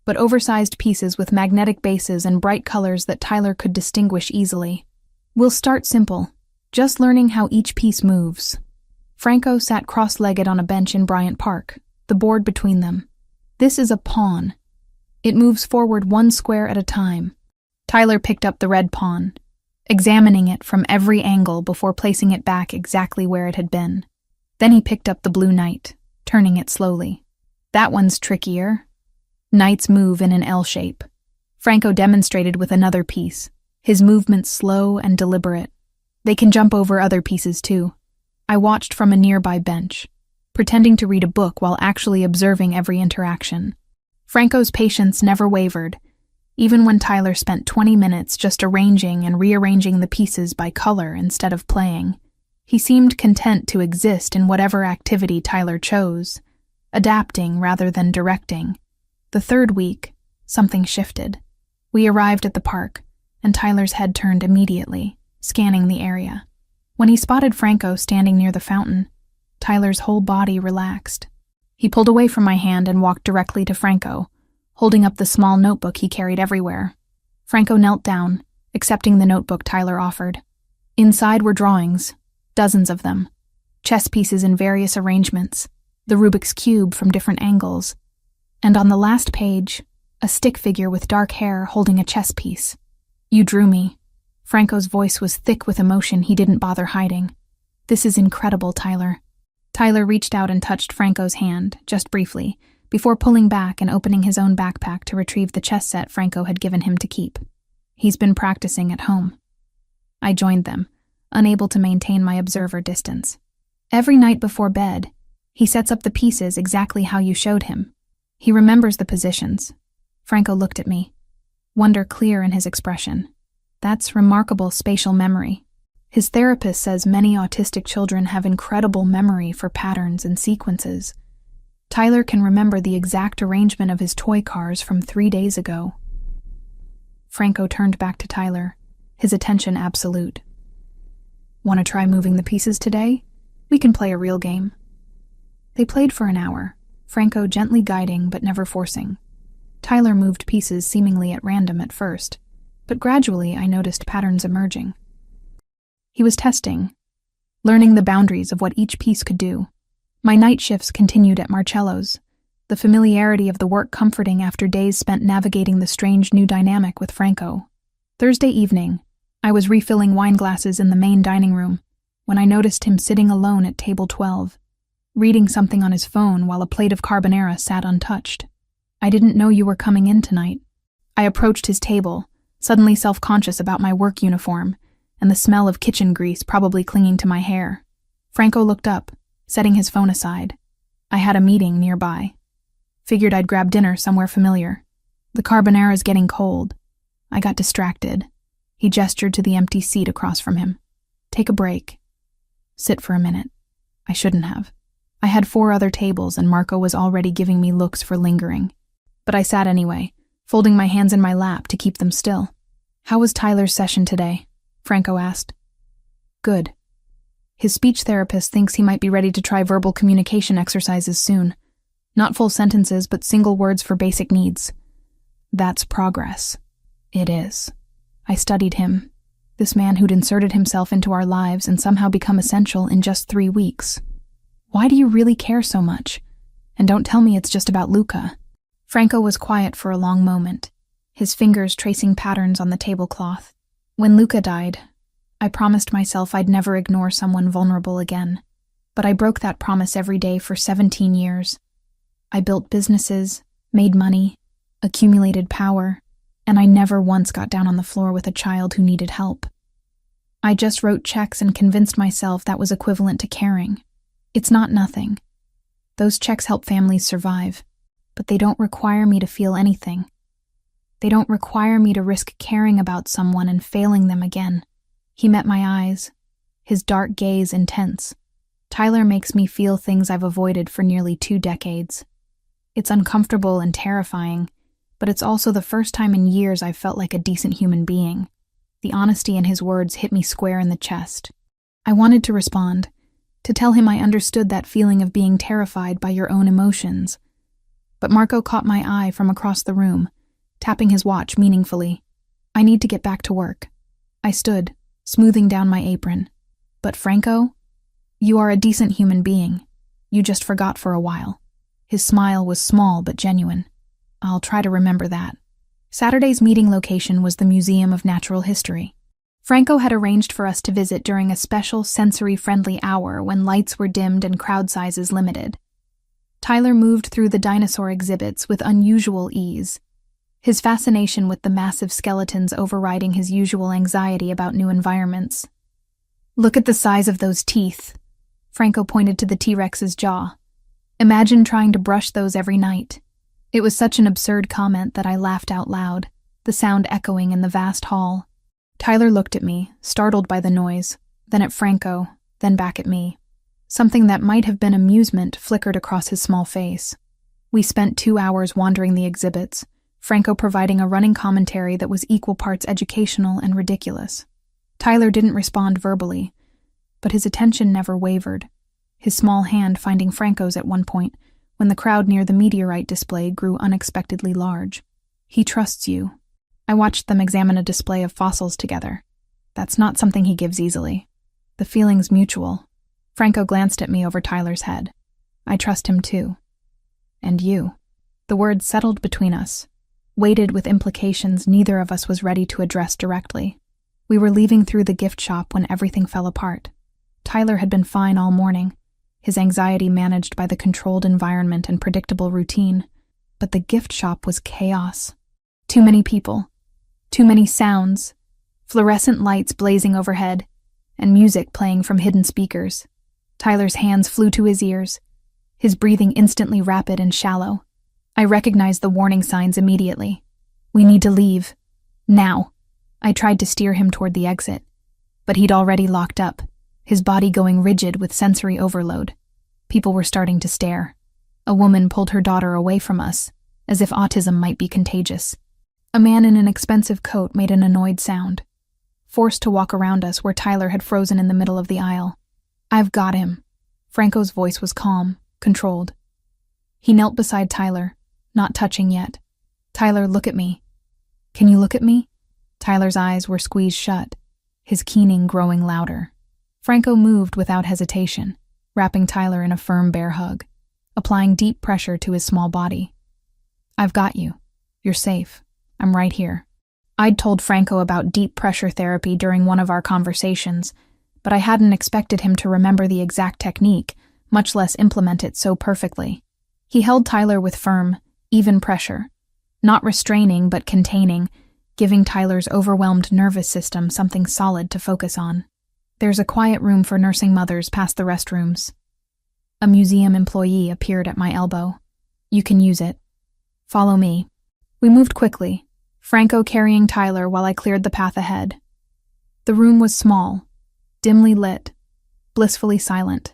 but oversized pieces with magnetic bases and bright colors that Tyler could distinguish easily. We'll start simple, just learning how each piece moves. Franco sat cross-legged on a bench in Bryant Park, the board between them. This is a pawn. It moves forward 1 square at a time. Tyler picked up the red pawn, examining it from every angle before placing it back exactly where it had been. Then he picked up the blue knight, turning it slowly. That one's trickier. Knights move in an L shape. Franco demonstrated with another piece, his movements slow and deliberate. They can jump over other pieces too. I watched from a nearby bench, pretending to read a book while actually observing every interaction. Franco's patience never wavered, even when Tyler spent 20 minutes just arranging and rearranging the pieces by color instead of playing. He seemed content to exist in whatever activity Tyler chose, adapting rather than directing. The third week, something shifted. We arrived at the park, and Tyler's head turned immediately, scanning the area. When he spotted Franco standing near the fountain, Tyler's whole body relaxed. He pulled away from my hand and walked directly to Franco, holding up the small notebook he carried everywhere. Franco knelt down, accepting the notebook Tyler offered. Inside were drawings, dozens of them, chess pieces in various arrangements, the Rubik's Cube from different angles, and on the last page, a stick figure with dark hair holding a chess piece. "You drew me." Franco's voice was thick with emotion he didn't bother hiding. "This is incredible, Tyler." Tyler reached out and touched Franco's hand, just briefly, before pulling back and opening his own backpack to retrieve the chess set Franco had given him to keep. "He's been practicing at home." I joined them, unable to maintain my observer distance. "Every night before bed, he sets up the pieces exactly how you showed him. He remembers the positions." Franco looked at me, wonder clear in his expression. "That's remarkable spatial memory." His therapist says many autistic children have incredible memory for patterns and sequences. Tyler can remember the exact arrangement of his toy cars from 3 days ago. Franco turned back to Tyler, his attention absolute. "Want to try moving the pieces today? We can play a real game." They played for an hour, Franco gently guiding but never forcing. Tyler moved pieces seemingly at random at first, but gradually I noticed patterns emerging. He was testing, learning the boundaries of what each piece could do. My night shifts continued at Marcello's, the familiarity of the work comforting after days spent navigating the strange new dynamic with Franco. Thursday evening, I was refilling wine glasses in the main dining room when I noticed him sitting alone at table 12, reading something on his phone while a plate of carbonara sat untouched. "I didn't know you were coming in tonight." I approached his table, suddenly self-conscious about my work uniform and the smell of kitchen grease probably clinging to my hair. Franco looked up, setting his phone aside. I had a meeting nearby. Figured I'd grab dinner somewhere familiar. "The carbonara's getting cold." I got distracted. He gestured to the empty seat across from him. "Take a break. Sit for a minute." I shouldn't have. I had 4 other tables and Marco was already giving me looks for lingering. But I sat anyway, folding my hands in my lap to keep them still. "How was Tyler's session today?" Franco asked. "Good. His speech therapist thinks he might be ready to try verbal communication exercises soon. Not full sentences, but single words for basic needs." "That's progress." "It is." I studied him, this man who'd inserted himself into our lives and somehow become essential in just 3 weeks. "Why do you really care so much? And don't tell me it's just about Luca." Franco was quiet for a long moment, his fingers tracing patterns on the tablecloth. "When Luca died, I promised myself I'd never ignore someone vulnerable again, but I broke that promise every day for 17 years. I built businesses, made money, accumulated power, and I never once got down on the floor with a child who needed help. I just wrote checks and convinced myself that was equivalent to caring. It's not nothing. Those checks help families survive, but they don't require me to feel anything. They don't require me to risk caring about someone and failing them again." He met my eyes, his dark gaze intense. "Tyler makes me feel things I've avoided for nearly 2 decades. It's uncomfortable and terrifying, but it's also the first time in years I've felt like a decent human being." The honesty in his words hit me square in the chest. I wanted to respond, to tell him I understood that feeling of being terrified by your own emotions. But Marco caught my eye from across the room, tapping his watch meaningfully. "I need to get back to work." I stood, smoothing down my apron. "But Franco, you are a decent human being. You just forgot for a while." His smile was small but genuine. "I'll try to remember that." Saturday's meeting location was the Museum of Natural History. Franco had arranged for us to visit during a special sensory-friendly hour when lights were dimmed and crowd sizes limited. Tyler moved through the dinosaur exhibits with unusual ease, his fascination with the massive skeletons overriding his usual anxiety about new environments. "Look at the size of those teeth." Franco pointed to the T-Rex's jaw, Imagine trying to brush those every night. It was such an absurd comment that I laughed out loud, the sound echoing in the vast hall. Tyler looked at me, startled by the noise, then at Franco, then back at me. Something that might have been amusement flickered across his small face. We spent 2 hours wandering the exhibits, Franco providing a running commentary that was equal parts educational and ridiculous. Tyler didn't respond verbally, but his attention never wavered, his small hand finding Franco's at one point when the crowd near the meteorite display grew unexpectedly large. He trusts you. I watched them examine a display of fossils together. That's not something he gives easily. The feeling's mutual. Franco glanced at me over Tyler's head. I trust him too. And you. The words settled between us, weighted with implications neither of us was ready to address directly. We were leaving through the gift shop when everything fell apart. Tyler had been fine all morning, his anxiety managed by the controlled environment and predictable routine, but the gift shop was chaos. Too many people, too many sounds, fluorescent lights blazing overhead, and music playing from hidden speakers. Tyler's hands flew to his ears, his breathing instantly rapid and shallow. I recognized the warning signs immediately. We need to leave. Now. I tried to steer him toward the exit, but he'd already locked up, his body going rigid with sensory overload. People were starting to stare. A woman pulled her daughter away from us, as if autism might be contagious. A man in an expensive coat made an annoyed sound, forced to walk around us where Tyler had frozen in the middle of the aisle. I've got him. Franco's voice was calm, controlled. He knelt beside Tyler, not touching yet. Tyler, look at me. Can you look at me? Tyler's eyes were squeezed shut, his keening growing louder. Franco moved without hesitation, wrapping Tyler in a firm bear hug, applying deep pressure to his small body. I've got you. You're safe. I'm right here. I'd told Franco about deep pressure therapy during one of our conversations, but I hadn't expected him to remember the exact technique, much less implement it so perfectly. He held Tyler with firm, even pressure, not restraining but containing, giving Tyler's overwhelmed nervous system something solid to focus on. There's a quiet room for nursing mothers past the restrooms. A museum employee appeared at my elbow. You can use it. Follow me. We moved quickly, Franco carrying Tyler while I cleared the path ahead. The room was small, dimly lit, blissfully silent.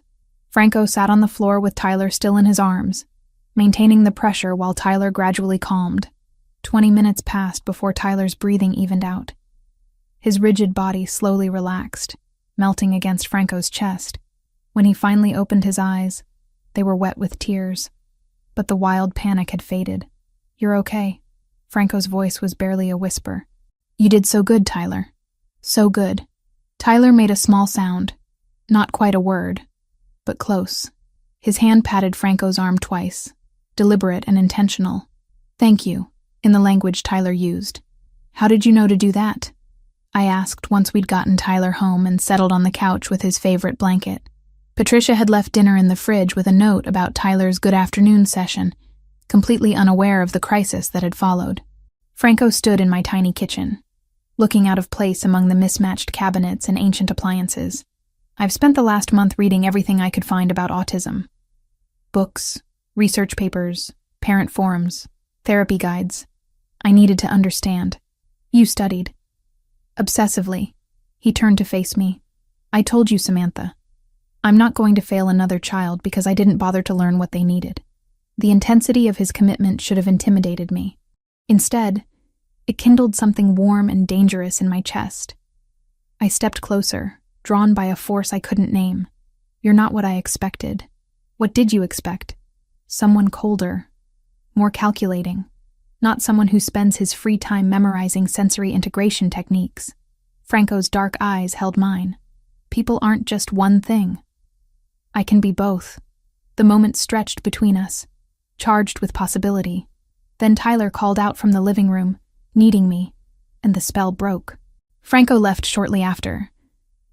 Franco sat on the floor with Tyler still in his arms, maintaining the pressure while Tyler gradually calmed. 20 minutes passed before Tyler's breathing evened out. His rigid body slowly relaxed, melting against Franco's chest. When he finally opened his eyes, they were wet with tears, but the wild panic had faded. You're okay. Franco's voice was barely a whisper. You did so good, Tyler. So good. Tyler made a small sound, not quite a word, but close. His hand patted Franco's arm twice, deliberate and intentional. Thank you. In the language Tyler used. How did you know to do that? I asked once we'd gotten Tyler home and settled on the couch with his favorite blanket. Patricia had left dinner in the fridge with a note about Tyler's good afternoon session, completely unaware of the crisis that had followed. Franco stood in my tiny kitchen, looking out of place among the mismatched cabinets and ancient appliances. I've spent the last month reading everything I could find about autism. Books, research papers, parent forums, therapy guides. I needed to understand. You studied. Obsessively. He turned to face me. I told you, Samantha. I'm not going to fail another child because I didn't bother to learn what they needed. The intensity of his commitment should have intimidated me. Instead, it kindled something warm and dangerous in my chest. I stepped closer, drawn by a force I couldn't name. You're not what I expected. What did you expect? Someone colder, more calculating. Not someone who spends his free time memorizing sensory integration techniques. Franco's dark eyes held mine. People aren't just one thing. I can be both. The moment stretched between us, charged with possibility. Then Tyler called out from the living room, needing me, and the spell broke. Franco left shortly after,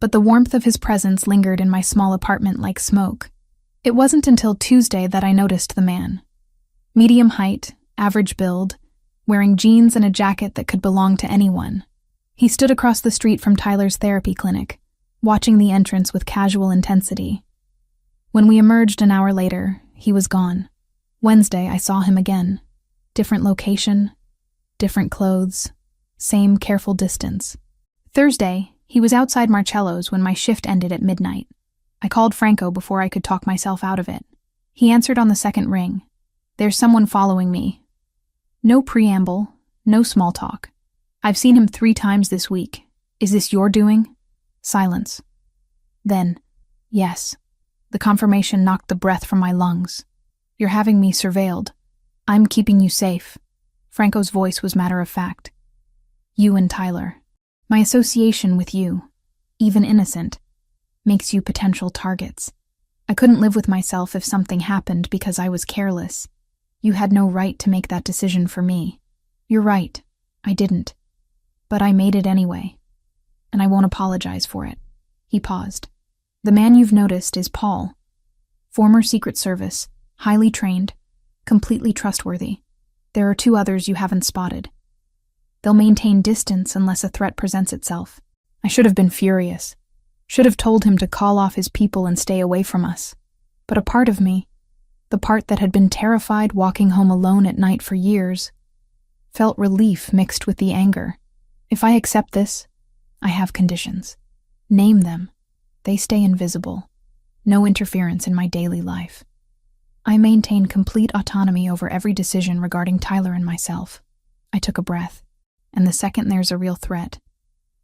but the warmth of his presence lingered in my small apartment like smoke. It wasn't until Tuesday that I noticed the man. Medium height, average build, wearing jeans and a jacket that could belong to anyone. He stood across the street from Tyler's therapy clinic, watching the entrance with casual intensity. When we emerged an hour later, he was gone. Wednesday, I saw him again. Different location, different clothes, same careful distance. Thursday, he was outside Marcello's when my shift ended at midnight. I called Franco before I could talk myself out of it. He answered on the second ring. There's someone following me. No preamble, no small talk. I've seen him 3 times this week. Is this your doing? Silence. Then, yes. The confirmation knocked the breath from my lungs. You're having me surveilled. I'm keeping you safe. Franco's voice was matter of fact. You and Tyler. My association with you, even innocent, makes you potential targets. I couldn't live with myself if something happened because I was careless. You had no right to make that decision for me. You're right, I didn't. But I made it anyway. And I won't apologize for it. He paused. The man you've noticed is Paul. Former Secret Service, highly trained, completely trustworthy. There are 2 others you haven't spotted. They'll maintain distance unless a threat presents itself. I should have been furious. Should have told him to call off his people and stay away from us. But a part of me, the part that had been terrified walking home alone at night for years, felt relief mixed with the anger. If I accept this, I have conditions. Name them. They stay invisible. No interference in my daily life. I maintain complete autonomy over every decision regarding Tyler and myself. I took a breath. And the second there's a real threat,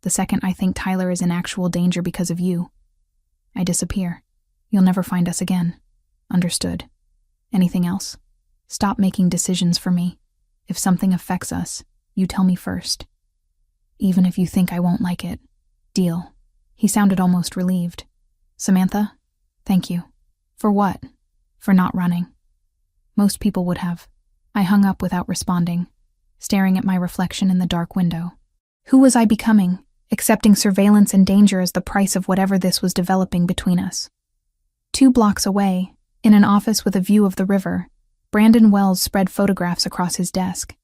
the second I think Tyler is in actual danger because of you, I disappear. You'll never find us again. Understood. Anything else? Stop making decisions for me. If something affects us, you tell me first. Even if you think I won't like it. Deal. He sounded almost relieved. Samantha, thank you. For what? For not running. Most people would have. I hung up without responding, staring at my reflection in the dark window. Who was I becoming, accepting surveillance and danger as the price of whatever this was developing between us? 2 blocks away, in an office with a view of the river, Brandon Wells spread photographs across his desk.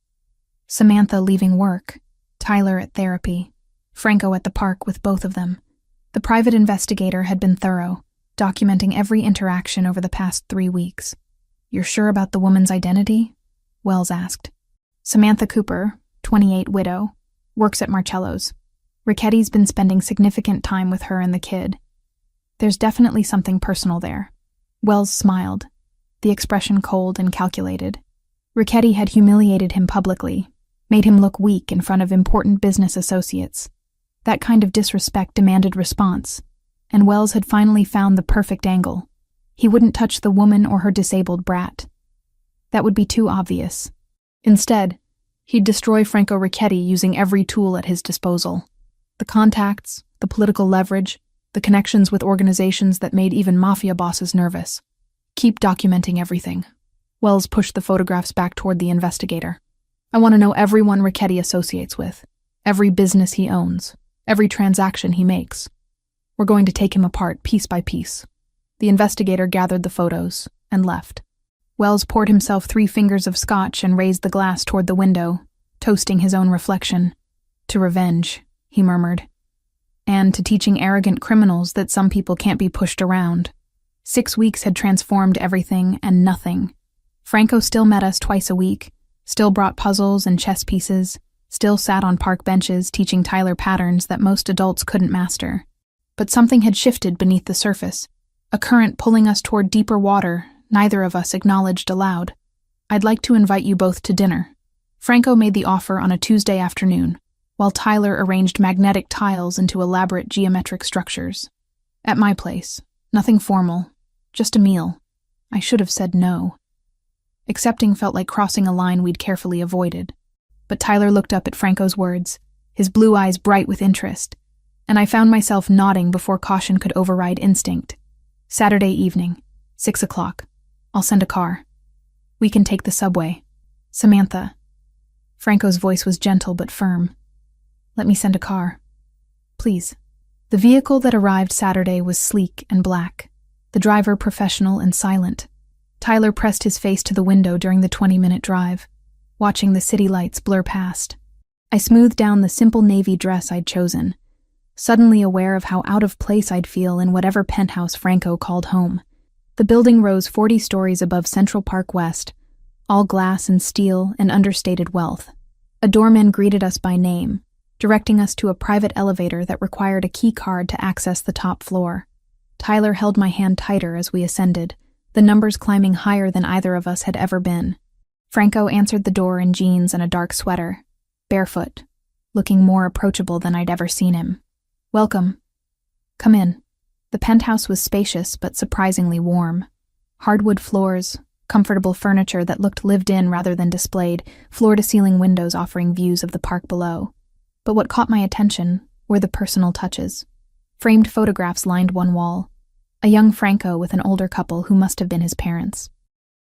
Samantha leaving work, Tyler at therapy, Franco at the park with both of them. The private investigator had been thorough, documenting every interaction over the past 3 weeks. You're sure about the woman's identity? Wells asked. Samantha Cooper, 28 widow, works at Marcello's. Ricchetti's been spending significant time with her and the kid. There's definitely something personal there. Wells smiled, the expression cold and calculated. Ricchetti had humiliated him publicly, made him look weak in front of important business associates. That kind of disrespect demanded response, and Wells had finally found the perfect angle. He wouldn't touch the woman or her disabled brat. That would be too obvious. Instead, he'd destroy Franco Ricchetti using every tool at his disposal. The contacts, the political leverage, the connections with organizations that made even Mafia bosses nervous. Keep documenting everything. Wells pushed the photographs back toward the investigator. I want to know everyone Ricchetti associates with, every business he owns, every transaction he makes. We're going to take him apart piece by piece. The investigator gathered the photos and left. Wells poured himself 3 fingers of scotch and raised the glass toward the window, toasting his own reflection. To revenge, he murmured. And to teaching arrogant criminals that some people can't be pushed around. 6 weeks had transformed everything and nothing. Franco still met us twice a week, still brought puzzles and chess pieces, still sat on park benches teaching Tyler patterns that most adults couldn't master. But something had shifted beneath the surface, a current pulling us toward deeper water neither of us acknowledged aloud. I'd like to invite you both to dinner. Franco made the offer on a Tuesday afternoon, while Tyler arranged magnetic tiles into elaborate geometric structures. At my place, nothing formal, just a meal. I should have said no. Accepting felt like crossing a line we'd carefully avoided. But Tyler looked up at Franco's words, his blue eyes bright with interest, and I found myself nodding before caution could override instinct. Saturday evening, 6 o'clock. I'll send a car. We can take the subway. Samantha. Franco's voice was gentle but firm. Let me send a car. Please. The vehicle that arrived Saturday was sleek and black, the driver professional and silent. Tyler pressed his face to the window during the 20-minute drive, watching the city lights blur past. I smoothed down the simple navy dress I'd chosen, suddenly aware of how out of place I'd feel in whatever penthouse Franco called home. The building rose 40 stories above Central Park West, all glass and steel and understated wealth. A doorman greeted us by name, directing us to a private elevator that required a key card to access the top floor. Tyler held my hand tighter as we ascended, the numbers climbing higher than either of us had ever been. Franco answered the door in jeans and a dark sweater, barefoot, looking more approachable than I'd ever seen him. "Welcome. Come in." The penthouse was spacious but surprisingly warm. Hardwood floors, comfortable furniture that looked lived in rather than displayed, floor-to-ceiling windows offering views of the park below. But what caught my attention were the personal touches. Framed photographs lined one wall. A young Franco with an older couple who must have been his parents.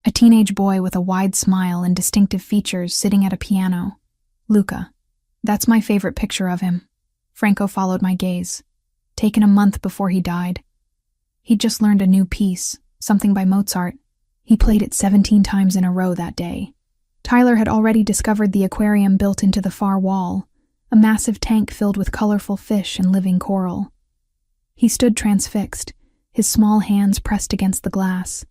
A teenage boy with a wide smile and distinctive features sitting at a piano. Luca. That's my favorite picture of him. Franco followed my gaze. Taken a month before he died. He'd just learned a new piece, something by Mozart. He played it 17 times in a row that day. Tyler had already discovered the aquarium built into the far wall, a massive tank filled with colorful fish and living coral. He stood transfixed, his small hands pressed against the glass.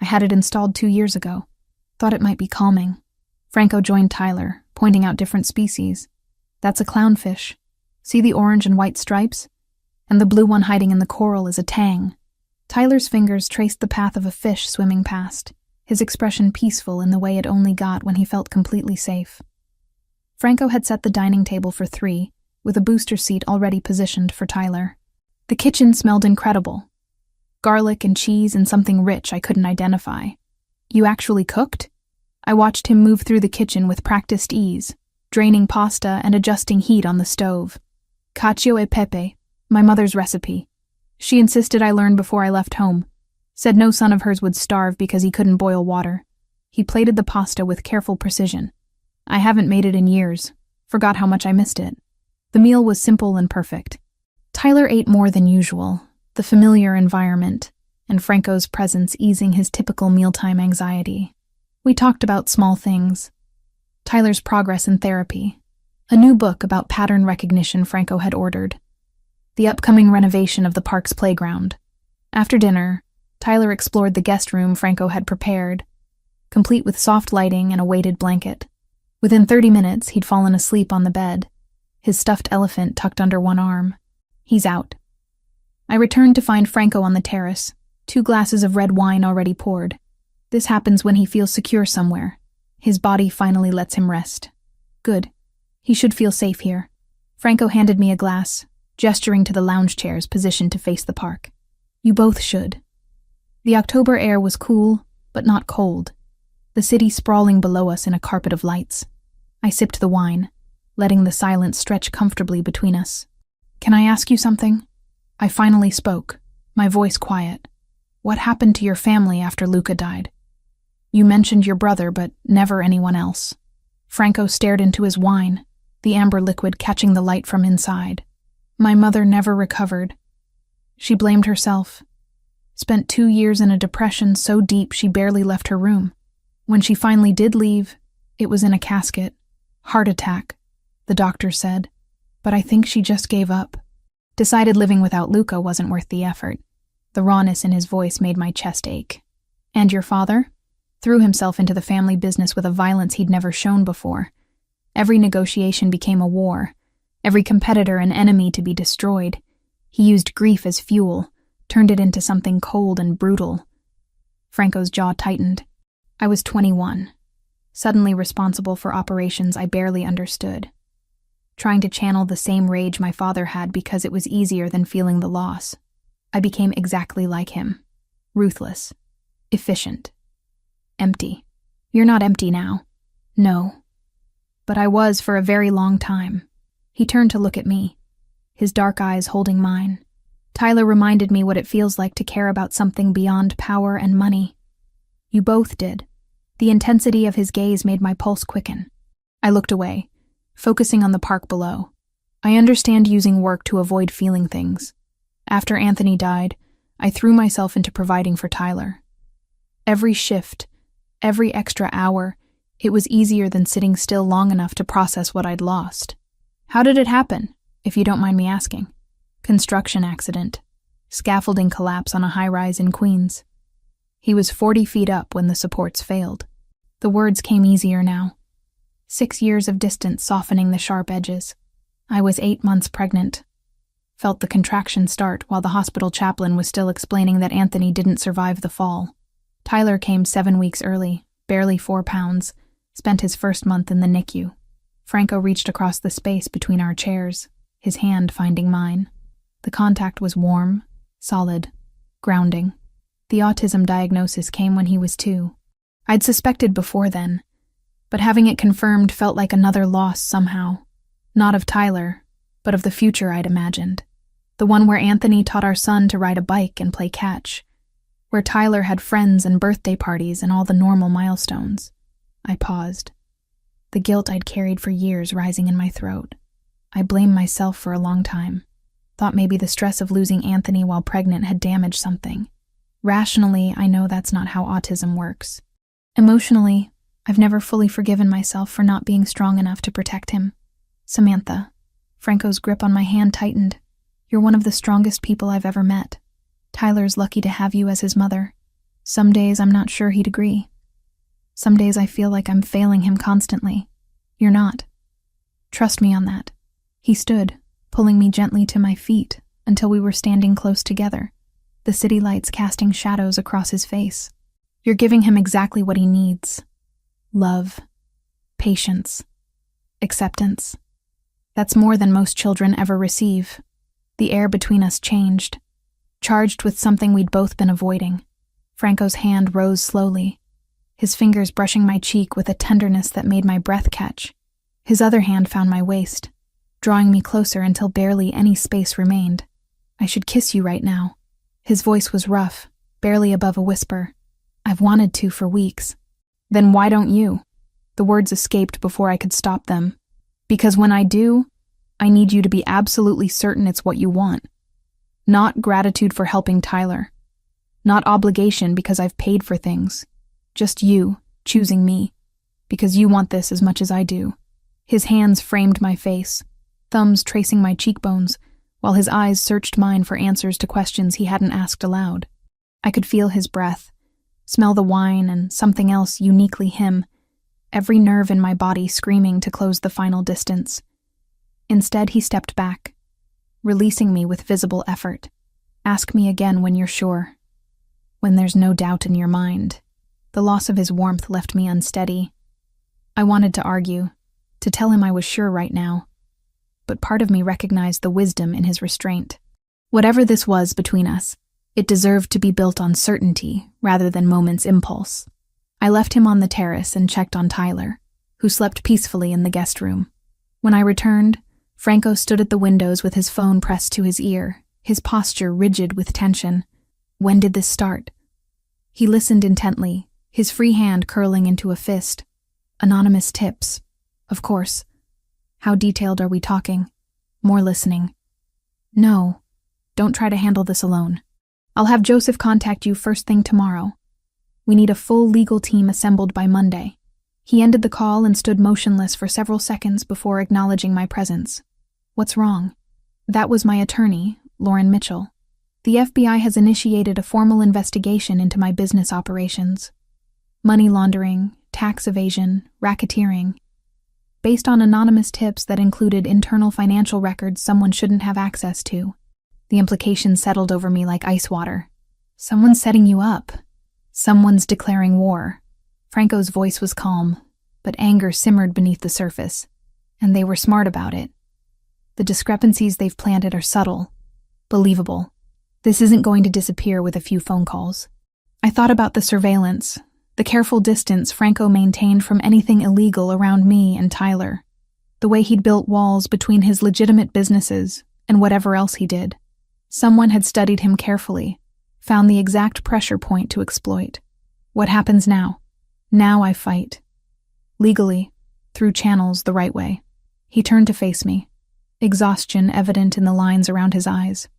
I had it installed 2 years ago. Thought it might be calming. Franco joined Tyler, pointing out different species. "That's a clownfish. See the orange and white stripes? And the blue one hiding in the coral is a tang." Tyler's fingers traced the path of a fish swimming past, his expression peaceful in the way it only got when he felt completely safe. Franco had set the dining table for 3, with a booster seat already positioned for Tyler. The kitchen smelled incredible. Garlic and cheese and something rich I couldn't identify. "You actually cooked?" I watched him move through the kitchen with practiced ease, draining pasta and adjusting heat on the stove. "Cacio e pepe, my mother's recipe. She insisted I learn before I left home. Said no son of hers would starve because he couldn't boil water." He plated the pasta with careful precision. "I haven't made it in years. Forgot how much I missed it." The meal was simple and perfect. Tyler ate more than usual, the familiar environment, and Franco's presence easing his typical mealtime anxiety. We talked about small things. Tyler's progress in therapy, a new book about pattern recognition Franco had ordered, the upcoming renovation of the park's playground. After dinner, Tyler explored the guest room Franco had prepared, complete with soft lighting and a weighted blanket. Within 30 minutes, he'd fallen asleep on the bed, his stuffed elephant tucked under one arm. "He's out." I returned to find Franco on the terrace, 2 glasses of red wine already poured. This happens when he feels secure somewhere. His body finally lets him rest. Good. He should feel safe here. Franco handed me a glass, gesturing to the lounge chairs positioned to face the park. "You both should." The October air was cool, but not cold, the city sprawling below us in a carpet of lights. I sipped the wine, letting the silence stretch comfortably between us. "Can I ask you something?" I finally spoke, my voice quiet. "What happened to your family after Luca died? You mentioned your brother, but never anyone else." Franco stared into his wine, the amber liquid catching the light from inside. "My mother never recovered. She blamed herself. Spent 2 years in a depression so deep she barely left her room. When she finally did leave, it was in a casket. Heart attack, the doctor said. But I think she just gave up. Decided living without Luca wasn't worth the effort." The rawness in his voice made my chest ache. "And your father?" Threw himself into the family business with a violence he'd never shown before. Every negotiation became a war, every competitor an enemy to be destroyed. He used grief as fuel, turned it into something cold and brutal. Franco's jaw tightened. I was 21, suddenly responsible for operations I barely understood, trying to channel the same rage my father had because it was easier than feeling the loss. I became exactly like him. Ruthless. Efficient. Empty. "You're not empty now." "No. But I was for a very long time." He turned to look at me, his dark eyes holding mine. "Tyler reminded me what it feels like to care about something beyond power and money. You both did." The intensity of his gaze made my pulse quicken. I looked away, focusing on the park below. I understand using work to avoid feeling things. After Anthony died, I threw myself into providing for Tyler. Every shift, every extra hour, it was easier than sitting still long enough to process what I'd lost. "How did it happen, if you don't mind me asking?" "Construction accident. Scaffolding collapse on a high-rise in Queens." He was 40 feet up when the supports failed. The words came easier now. 6 years of distance softening the sharp edges. I was 8 months pregnant. Felt the contraction start while the hospital chaplain was still explaining that Anthony didn't survive the fall. Tyler came 7 weeks early, barely 4 pounds, spent his first month in the NICU. Franco reached across the space between our chairs, his hand finding mine. The contact was warm, solid, grounding. The autism diagnosis came when he was 2. I'd suspected before then, but having it confirmed felt like another loss somehow. Not of Tyler, but of the future I'd imagined. The one where Anthony taught our son to ride a bike and play catch. Where Tyler had friends and birthday parties and all the normal milestones. I paused. The guilt I'd carried for years rising in my throat. I blamed myself for a long time. Thought maybe the stress of losing Anthony while pregnant had damaged something. Rationally, I know that's not how autism works. Emotionally, I've never fully forgiven myself for not being strong enough to protect him. Samantha, Franco's grip on my hand tightened. You're one of the strongest people I've ever met. Tyler's lucky to have you as his mother. Some days I'm not sure he'd agree. Some days I feel like I'm failing him constantly. You're not. Trust me on that. He stood, pulling me gently to my feet until we were standing close together, the city lights casting shadows across his face. You're giving him exactly what he needs. Love, patience, acceptance. That's more than most children ever receive. The air between us changed, charged with something we'd both been avoiding. Franco's hand rose slowly, his fingers brushing my cheek with a tenderness that made my breath catch. His other hand found my waist, drawing me closer until barely any space remained. I should kiss you right now. His voice was rough, barely above a whisper. I've wanted to for weeks. Then why don't you? The words escaped before I could stop them. Because when I do, I need you to be absolutely certain it's what you want. Not gratitude for helping Tyler. Not obligation because I've paid for things. Just you, choosing me. Because you want this as much as I do. His hands framed my face, thumbs tracing my cheekbones, while his eyes searched mine for answers to questions he hadn't asked aloud. I could feel his breath, smell the wine and something else uniquely him, every nerve in my body screaming to close the final distance. Instead, he stepped back, releasing me with visible effort. Ask me again when you're sure. When there's no doubt in your mind. The loss of his warmth left me unsteady. I wanted to argue, to tell him I was sure right now. But part of me recognized the wisdom in his restraint. Whatever this was between us, it deserved to be built on certainty rather than moment's impulse. I left him on the terrace and checked on Tyler, who slept peacefully in the guest room. When I returned, Franco stood at the windows with his phone pressed to his ear, his posture rigid with tension. When did this start? He listened intently, his free hand curling into a fist. Anonymous tips. Of course. How detailed are we talking? More listening. No, don't try to handle this alone. I'll have Joseph contact you first thing tomorrow. We need a full legal team assembled by Monday. He ended the call and stood motionless for several seconds before acknowledging my presence. What's wrong? That was my attorney, Lauren Mitchell. The FBI has initiated a formal investigation into my business operations. Money laundering, tax evasion, racketeering. Based on anonymous tips that included internal financial records someone shouldn't have access to. The implications settled over me like ice water. Someone's setting you up. Someone's declaring war. Franco's voice was calm, but anger simmered beneath the surface. And they were smart about it. The discrepancies they've planted are subtle, believable. This isn't going to disappear with a few phone calls. I thought about the surveillance, the careful distance Franco maintained from anything illegal around me and Tyler, the way he'd built walls between his legitimate businesses and whatever else he did. Someone had studied him carefully, found the exact pressure point to exploit. What happens now? Now I fight. Legally, through channels the right way. He turned to face me, exhaustion evident in the lines around his eyes.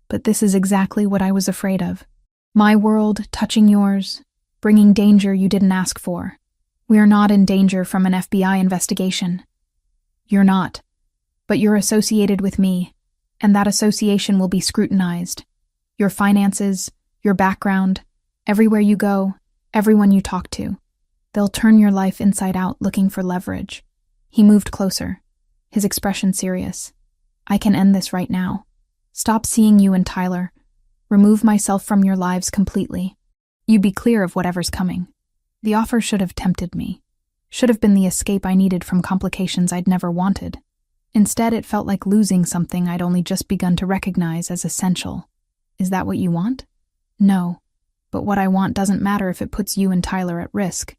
But this is exactly what I was afraid of. My world touching yours, bringing danger you didn't ask for. We are not in danger from an FBI investigation. You're not. But you're associated with me, and that association will be scrutinized. Your finances, your background, Everywhere you go, everyone you talk to, they'll turn your life inside out looking for leverage. He moved closer, his expression serious. I can end this right now. Stop seeing you and Tyler. Remove myself from your lives completely. You be clear of whatever's coming. The offer should have tempted me. Should have been the escape I needed from complications I'd never wanted. Instead, it felt like losing something I'd only just begun to recognize as essential. Is that what you want? No. But what I want doesn't matter if it puts you and Tyler at risk.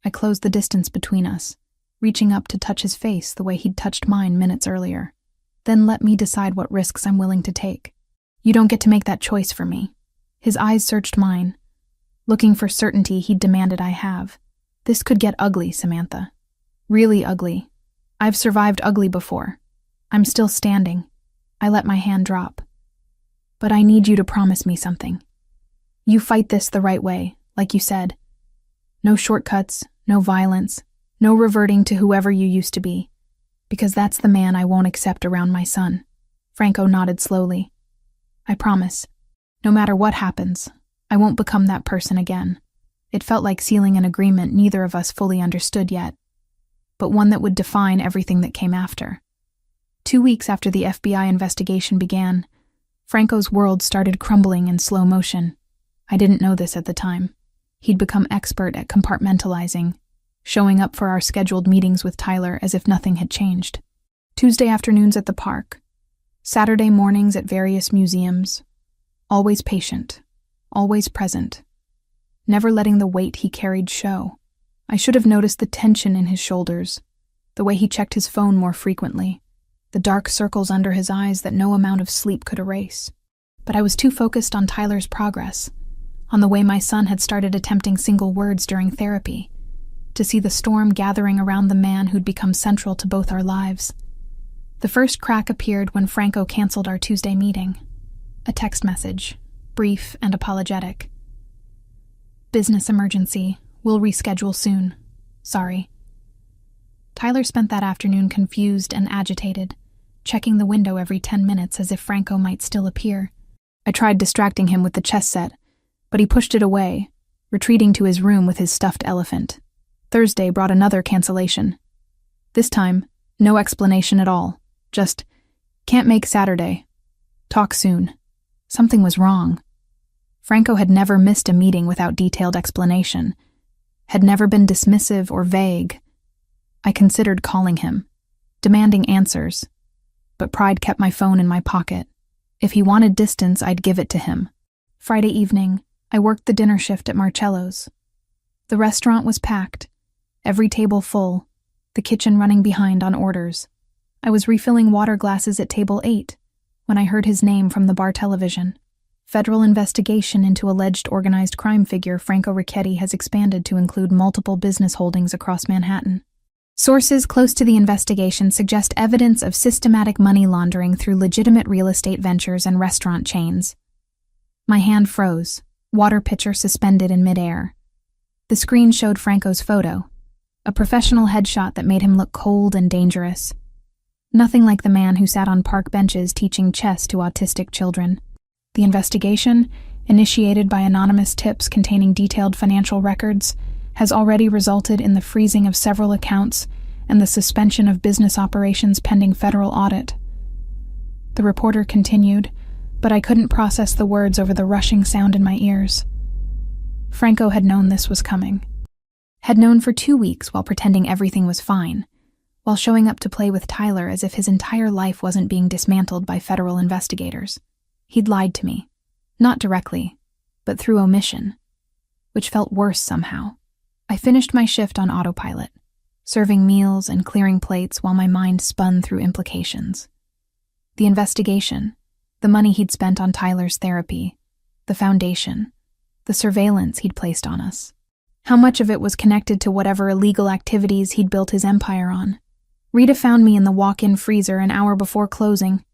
I closed the distance between us, reaching up to touch his face the way he'd touched mine minutes earlier. Then let me decide what risks I'm willing to take. You don't get to make that choice for me. His eyes searched mine. Looking for certainty he'd demanded I have. This could get ugly, Samantha. Really ugly. I've survived ugly before. I'm still standing. I let my hand drop. But I need you to promise me something. You fight this the right way, like you said. No shortcuts, no violence, no reverting to whoever you used to be. Because that's the man I won't accept around my son. Franco nodded slowly. I promise. No matter what happens, I won't become that person again. It felt like sealing an agreement neither of us fully understood yet, but one that would define everything that came after. 2 weeks after the FBI investigation began, Franco's world started crumbling in slow motion. I didn't know this at the time. He'd become expert at compartmentalizing, showing up for our scheduled meetings with Tyler as if nothing had changed. Tuesday afternoons at the park, Saturday mornings at various museums. Always patient, always present, never letting the weight he carried show. I should have noticed the tension in his shoulders, the way he checked his phone more frequently, the dark circles under his eyes that no amount of sleep could erase. But I was too focused on Tyler's progress, on the way my son had started attempting single words during therapy, to see the storm gathering around the man who'd become central to both our lives. The first crack appeared when Franco canceled our Tuesday meeting. A text message, brief and apologetic. Business emergency. We'll reschedule soon. Sorry. Tyler spent that afternoon confused and agitated, checking the window every 10 minutes as if Franco might still appear. I tried distracting him with the chess set, but he pushed it away, retreating to his room with his stuffed elephant. Thursday brought another cancellation. This time, no explanation at all. Just, can't make Saturday. Talk soon. Something was wrong. Franco had never missed a meeting without detailed explanation, had never been dismissive or vague. I considered calling him, demanding answers, but pride kept my phone in my pocket. If he wanted distance, I'd give it to him. Friday evening, I worked the dinner shift at Marcello's. The restaurant was packed, every table full, the kitchen running behind on orders. I was refilling water glasses at table 8 when I heard his name from the bar television. Federal investigation into alleged organized crime figure Franco Ricchetti has expanded to include multiple business holdings across Manhattan. Sources close to the investigation suggest evidence of systematic money laundering through legitimate real estate ventures and restaurant chains. My hand froze, water pitcher suspended in midair. The screen showed Franco's photo, a professional headshot that made him look cold and dangerous. Nothing like the man who sat on park benches teaching chess to autistic children. The investigation, initiated by anonymous tips containing detailed financial records, has already resulted in the freezing of several accounts and the suspension of business operations pending federal audit. The reporter continued, but I couldn't process the words over the rushing sound in my ears. Franco had known this was coming. Had known for 2 weeks while pretending everything was fine, while showing up to play with Tyler as if his entire life wasn't being dismantled by federal investigators. He'd lied to me, not directly, but through omission, which felt worse somehow. I finished my shift on autopilot, serving meals and clearing plates while my mind spun through implications. The investigation, the money he'd spent on Tyler's therapy, the foundation, the surveillance he'd placed on us. How much of it was connected to whatever illegal activities he'd built his empire on? Rita found me in the walk-in freezer an hour before closing,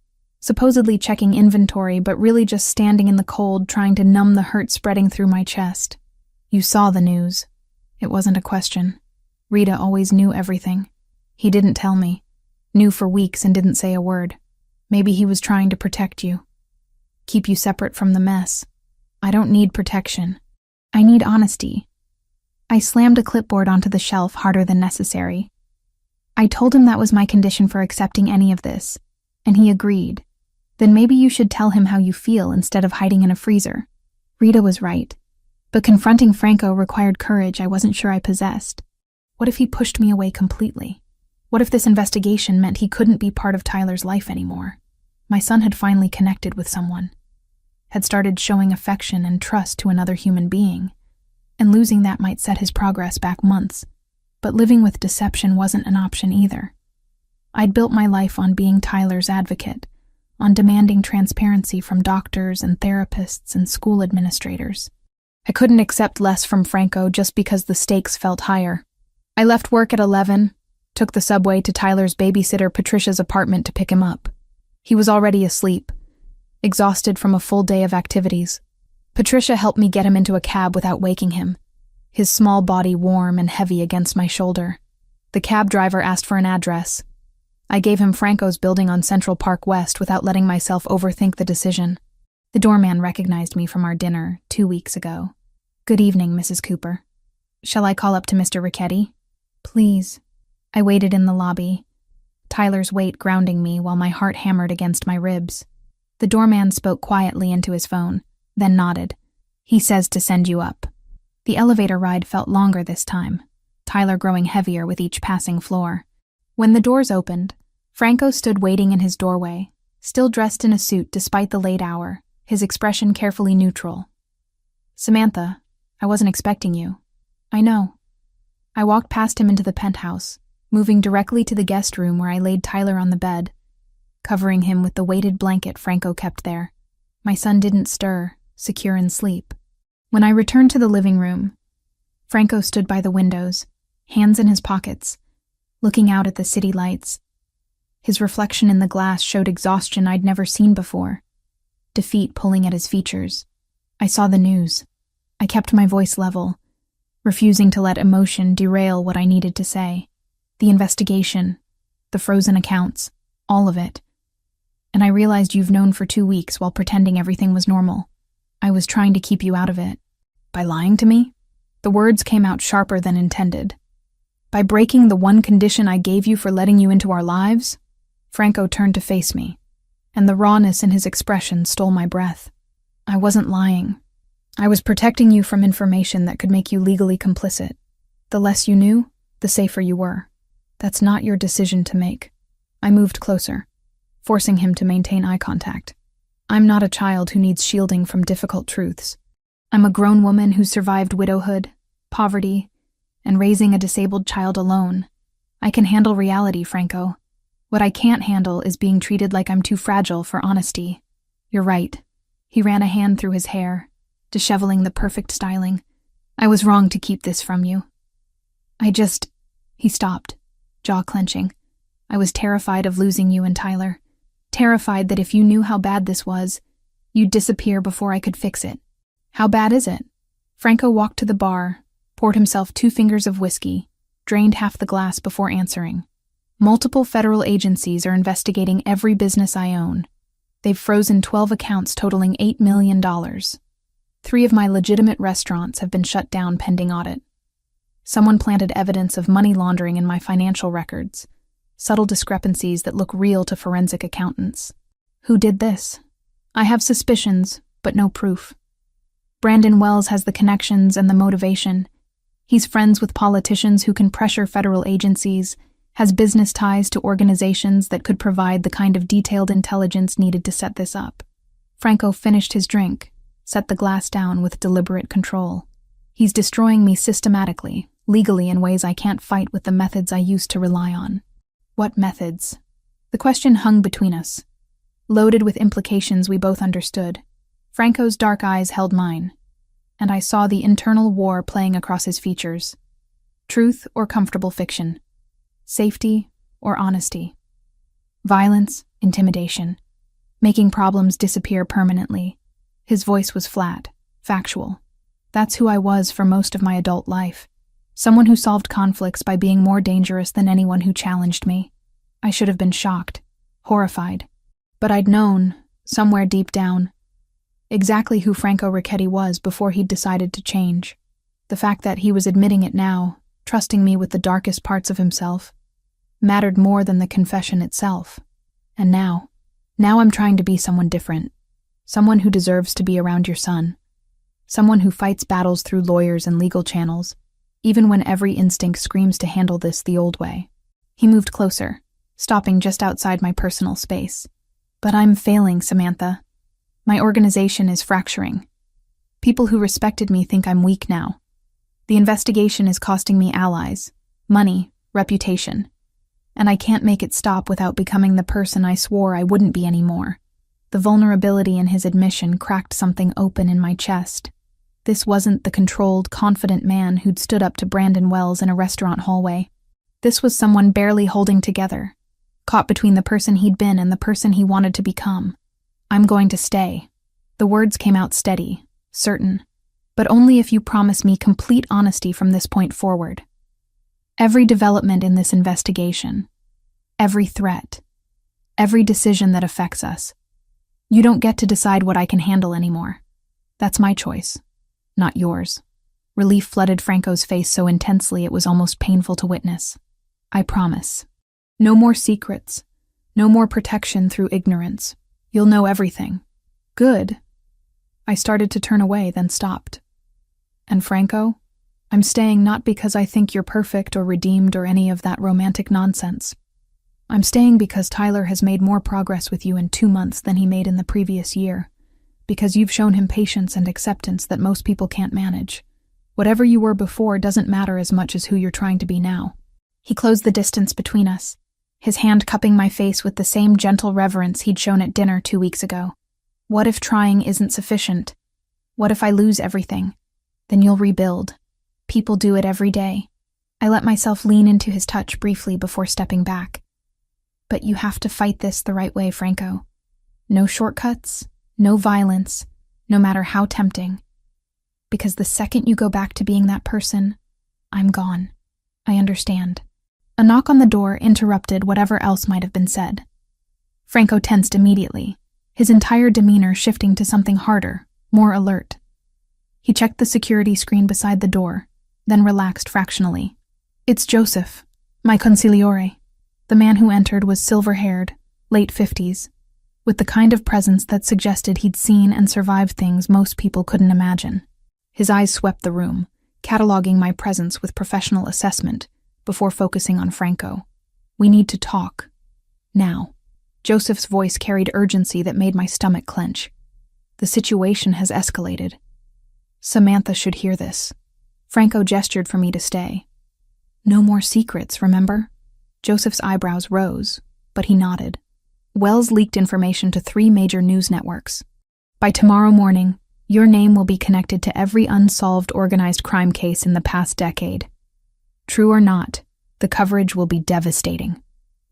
supposedly checking inventory, but really just standing in the cold trying to numb the hurt spreading through my chest. You saw the news. It wasn't a question. Rita always knew everything. He didn't tell me. Knew for weeks and didn't say a word. Maybe he was trying to protect you. Keep you separate from the mess. I don't need protection. I need honesty. I slammed a clipboard onto the shelf harder than necessary. I told him that was my condition for accepting any of this, and he agreed. Then maybe you should tell him how you feel instead of hiding in a freezer. Rita was right, but confronting Franco required courage I wasn't sure I possessed. What if he pushed me away completely? What if this investigation meant he couldn't be part of Tyler's life anymore? My son had finally connected with someone, had started showing affection and trust to another human being, and losing that might set his progress back months. But living with deception wasn't an option either. I'd built my life on being Tyler's advocate, on demanding transparency from doctors and therapists and school administrators. I couldn't accept less from Franco just because the stakes felt higher. I left work at 11, took the subway to Tyler's babysitter Patricia's apartment to pick him up. He was already asleep, exhausted from a full day of activities. Patricia helped me get him into a cab without waking him, his small body warm and heavy against my shoulder. The cab driver asked for an address. I gave him Franco's building on Central Park West without letting myself overthink the decision. The doorman recognized me from our dinner 2 weeks ago. "Good evening, Mrs. Cooper. Shall I call up to Mr. Ricchetti?" "Please." I waited in the lobby, Tyler's weight grounding me while my heart hammered against my ribs. The doorman spoke quietly into his phone, then nodded. "He says to send you up." The elevator ride felt longer this time, Tyler growing heavier with each passing floor. When the doors opened, Franco stood waiting in his doorway, still dressed in a suit despite the late hour, his expression carefully neutral. "Samantha, I wasn't expecting you." "I know." I walked past him into the penthouse, moving directly to the guest room where I laid Tyler on the bed, covering him with the weighted blanket Franco kept there. My son didn't stir, secure in sleep. When I returned to the living room, Franco stood by the windows, hands in his pockets, looking out at the city lights. His reflection in the glass showed exhaustion I'd never seen before, defeat pulling at his features. I saw the news. I kept my voice level, refusing to let emotion derail what I needed to say. The investigation, the frozen accounts, all of it. And I realized you've known for 2 weeks while pretending everything was normal. I was trying to keep you out of it. By lying to me? The words came out sharper than intended. By breaking the one condition I gave you for letting you into our lives? Franco turned to face me, and the rawness in his expression stole my breath. I wasn't lying. I was protecting you from information that could make you legally complicit. The less you knew, the safer you were. That's not your decision to make. I moved closer, forcing him to maintain eye contact. I'm not a child who needs shielding from difficult truths. I'm a grown woman who survived widowhood, poverty, and raising a disabled child alone. I can handle reality, Franco. What I can't handle is being treated like I'm too fragile for honesty. You're right. He ran a hand through his hair, disheveling the perfect styling. I was wrong to keep this from you. He stopped, jaw clenching. I was terrified of losing you and Tyler. Terrified that if you knew how bad this was, you'd disappear before I could fix it. How bad is it? Franco walked to the bar, poured himself 2 fingers of whiskey, drained half the glass before answering. Multiple federal agencies are investigating every business I own. They've frozen 12 accounts totaling $8 million. 3 of my legitimate restaurants have been shut down pending audit. Someone planted evidence of money laundering in my financial records, subtle discrepancies that look real to forensic accountants. Who did this? I have suspicions, but no proof. Brandon Wells has the connections and the motivation. He's friends with politicians who can pressure federal agencies, has business ties to organizations that could provide the kind of detailed intelligence needed to set this up. Franco finished his drink, set the glass down with deliberate control. He's destroying me systematically, legally in ways I can't fight with the methods I used to rely on. What methods? The question hung between us, loaded with implications we both understood. Franco's dark eyes held mine, and I saw the internal war playing across his features. Truth or comfortable fiction? Safety or honesty? Violence, intimidation, making problems disappear permanently. His voice was flat, factual. That's who I was for most of my adult life. Someone who solved conflicts by being more dangerous than anyone who challenged me. I should have been shocked, horrified. But I'd known, somewhere deep down, Exactly who Franco Ricchetti was before he'd decided to change. The fact that he was admitting it now, trusting me with the darkest parts of himself, mattered more than the confession itself. And now I'm trying to be someone different. Someone who deserves to be around your son. Someone who fights battles through lawyers and legal channels, even when every instinct screams to handle this the old way. He moved closer, stopping just outside my personal space. But I'm failing, Samantha. My organization is fracturing. People who respected me think I'm weak now. The investigation is costing me allies, money, reputation. And I can't make it stop without becoming the person I swore I wouldn't be anymore. The vulnerability in his admission cracked something open in my chest. This wasn't the controlled, confident man who'd stood up to Brandon Wells in a restaurant hallway. This was someone barely holding together, caught between the person he'd been and the person he wanted to become. I'm going to stay. The words came out steady, certain, but only if you promise me complete honesty from this point forward. Every development in this investigation, every threat, every decision that affects us. You don't get to decide what I can handle anymore. That's my choice, not yours. Relief flooded Franco's face so intensely it was almost painful to witness. I promise. No more secrets. No more protection through ignorance. You'll know everything. Good. I started to turn away, then stopped. And Franco? I'm staying not because I think you're perfect or redeemed or any of that romantic nonsense. I'm staying because Tyler has made more progress with you in 2 months than he made in the previous year. Because you've shown him patience and acceptance that most people can't manage. Whatever you were before doesn't matter as much as who you're trying to be now. He closed the distance between us, his hand cupping my face with the same gentle reverence he'd shown at dinner 2 weeks ago. What if trying isn't sufficient? What if I lose everything? Then you'll rebuild. People do it every day. I let myself lean into his touch briefly before stepping back. But you have to fight this the right way, Franco. No shortcuts, no violence, no matter how tempting. Because the second you go back to being that person, I'm gone. I understand. A knock on the door interrupted whatever else might have been said. Franco tensed immediately, his entire demeanor shifting to something harder, more alert. He checked the security screen beside the door, then relaxed fractionally. It's Joseph, my consigliere. The man who entered was silver-haired, late 50s, with the kind of presence that suggested he'd seen and survived things most people couldn't imagine. His eyes swept the room, cataloging my presence with professional assessment before focusing on Franco. We need to talk. Now. Joseph's voice carried urgency that made my stomach clench. The situation has escalated. Samantha should hear this. Franco gestured for me to stay. No more secrets, remember? Joseph's eyebrows rose, but he nodded. Wells leaked information to 3 major news networks. By tomorrow morning, your name will be connected to every unsolved organized crime case in the past decade. True or not, the coverage will be devastating.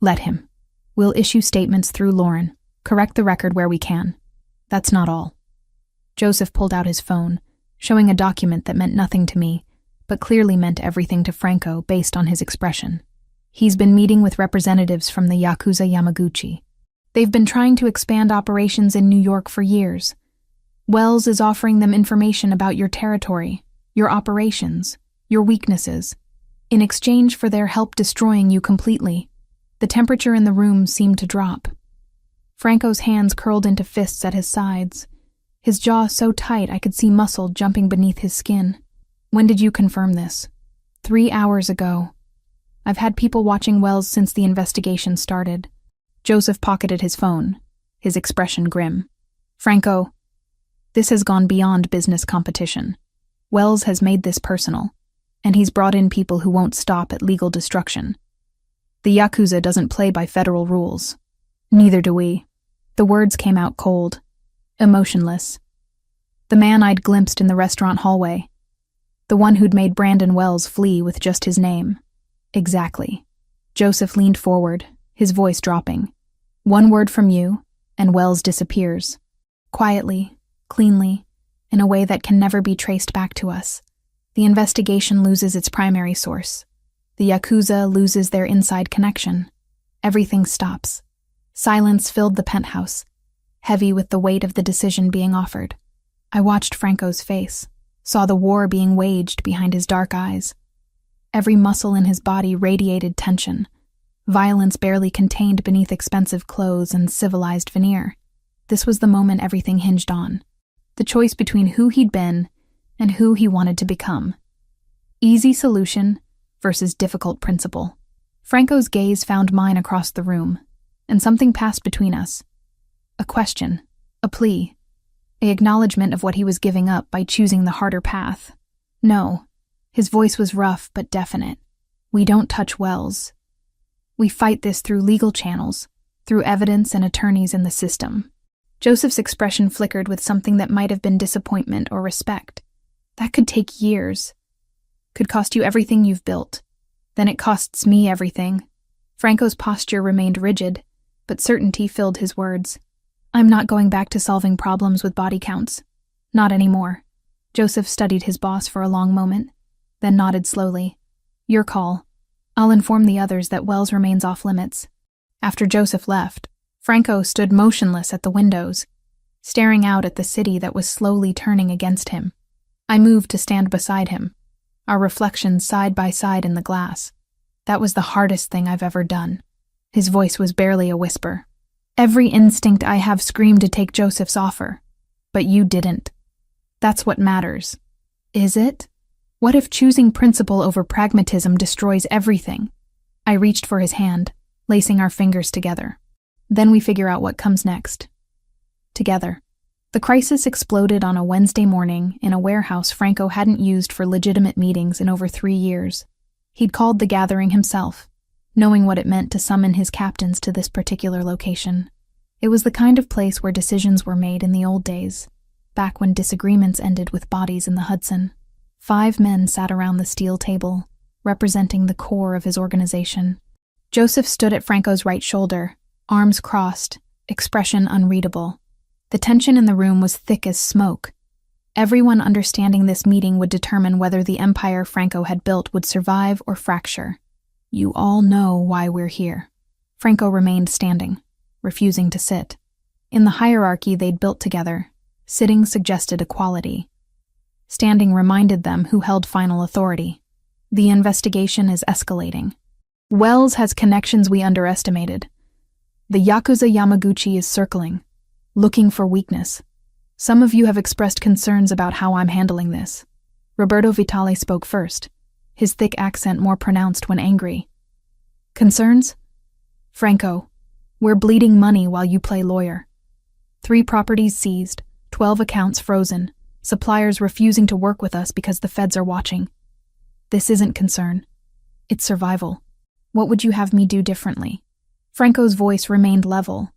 Let him. We'll issue statements through Lauren, correct the record where we can. That's not all. Joseph pulled out his phone, showing a document that meant nothing to me, but clearly meant everything to Franco based on his expression. He's been meeting with representatives from the Yakuza Yamaguchi. They've been trying to expand operations in New York for years. Wells is offering them information about your territory, your operations, your weaknesses, in exchange for their help destroying you completely. The temperature in the room seemed to drop. Franco's hands curled into fists at his sides, his jaw so tight I could see muscle jumping beneath his skin. When did you confirm this? 3 hours ago. I've had people watching Wells since the investigation started. Joseph pocketed his phone, his expression grim. Franco, this has gone beyond business competition. Wells has made this personal, and he's brought in people who won't stop at legal destruction. The Yakuza doesn't play by federal rules. Neither do we. The words came out cold, emotionless. The man I'd glimpsed in the restaurant hallway. The one who'd made Brandon Wells flee with just his name. Exactly. Joseph leaned forward, his voice dropping. One word from you, and Wells disappears. Quietly, cleanly, in a way that can never be traced back to us. The investigation loses its primary source. The Yakuza loses their inside connection. Everything stops. Silence filled the penthouse, heavy with the weight of the decision being offered. I watched Franco's face, saw the war being waged behind his dark eyes. Every muscle in his body radiated tension, violence barely contained beneath expensive clothes and civilized veneer. This was the moment everything hinged on. The choice between who he'd been and who he wanted to become. Easy solution versus difficult principle. Franco's gaze found mine across the room, and something passed between us. A question, a plea, an acknowledgement of what he was giving up by choosing the harder path. No, his voice was rough but definite. We don't touch wells. We fight this through legal channels, through evidence and attorneys in the system. Joseph's expression flickered with something that might have been disappointment or respect. That could take years. Could cost you everything you've built. Then it costs me everything. Franco's posture remained rigid, but certainty filled his words. I'm not going back to solving problems with body counts. Not anymore. Joseph studied his boss for a long moment, then nodded slowly. Your call. I'll inform the others that Wells remains off limits. After Joseph left, Franco stood motionless at the windows, staring out at the city that was slowly turning against him. I moved to stand beside him, our reflections side by side in the glass. That was the hardest thing I've ever done. His voice was barely a whisper. Every instinct I have screamed to take Joseph's offer, but you didn't. That's what matters. Is it? What if choosing principle over pragmatism destroys everything? I reached for his hand, lacing our fingers together. Then we figure out what comes next. Together. The crisis exploded on a Wednesday morning in a warehouse Franco hadn't used for legitimate meetings in over 3 years. He'd called the gathering himself, knowing what it meant to summon his captains to this particular location. It was the kind of place where decisions were made in the old days, back when disagreements ended with bodies in the Hudson. 5 men sat around the steel table, representing the core of his organization. Joseph stood at Franco's right shoulder, arms crossed, expression unreadable. The tension in the room was thick as smoke. Everyone understanding this meeting would determine whether the empire Franco had built would survive or fracture. You all know why we're here. Franco remained standing, refusing to sit. In the hierarchy they'd built together, sitting suggested equality. Standing reminded them who held final authority. The investigation is escalating. Wells has connections we underestimated. The Yakuza Yamaguchi is circling, looking for weakness. Some of you have expressed concerns about how I'm handling this. Roberto Vitale spoke first, his thick accent more pronounced when angry. Concerns? Franco, we're bleeding money while you play lawyer. 3 properties seized, 12 accounts frozen, suppliers refusing to work with us because the feds are watching. This isn't concern. It's survival. What would you have me do differently? Franco's voice remained level,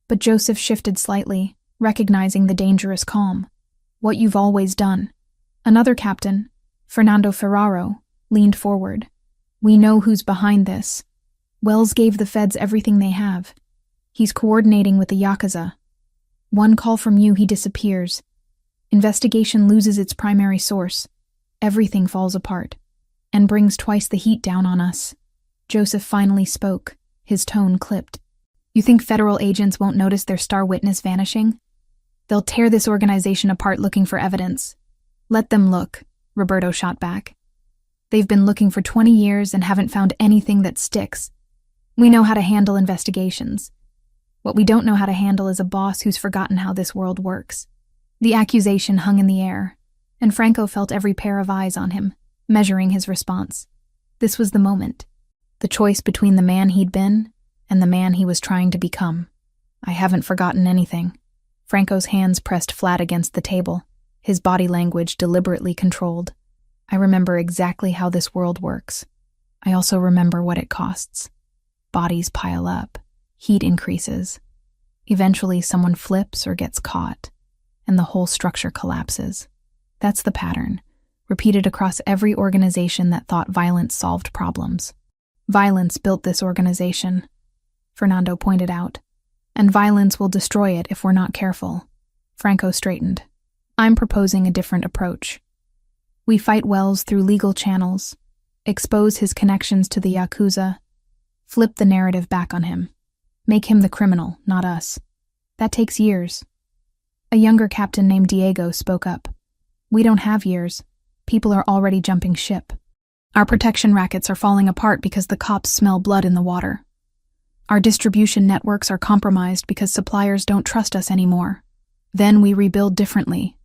but Joseph shifted slightly, recognizing the dangerous calm. What you've always done. Another captain, Fernando Ferraro, leaned forward. We know who's behind this. Wells gave the feds everything they have. He's coordinating with the Yakuza. One call from you, he disappears. Investigation loses its primary source. Everything falls apart, and brings twice the heat down on us. Joseph finally spoke, his tone clipped. You think federal agents won't notice their star witness vanishing? They'll tear this organization apart looking for evidence. Let them look, Roberto shot back. They've been looking for 20 years and haven't found anything that sticks. We know how to handle investigations. What we don't know how to handle is a boss who's forgotten how this world works. The accusation hung in the air, and Franco felt every pair of eyes on him, measuring his response. This was the moment. The choice between the man he'd been and the man he was trying to become. I haven't forgotten anything. Franco's hands pressed flat against the table, his body language deliberately controlled. I remember exactly how this world works. I also remember what it costs. Bodies pile up, heat increases. Eventually someone flips or gets caught, and the whole structure collapses. That's the pattern, repeated across every organization that thought violence solved problems. Violence built this organization, Fernando pointed out, and violence will destroy it if we're not careful. Franco straightened. I'm proposing a different approach. We fight Wells through legal channels, expose his connections to the Yakuza, flip the narrative back on him, make him the criminal, not us. That takes years. A younger captain named Diego spoke up. We don't have years. People are already jumping ship. Our protection rackets are falling apart because the cops smell blood in the water. Our distribution networks are compromised because suppliers don't trust us anymore. Then we rebuild differently.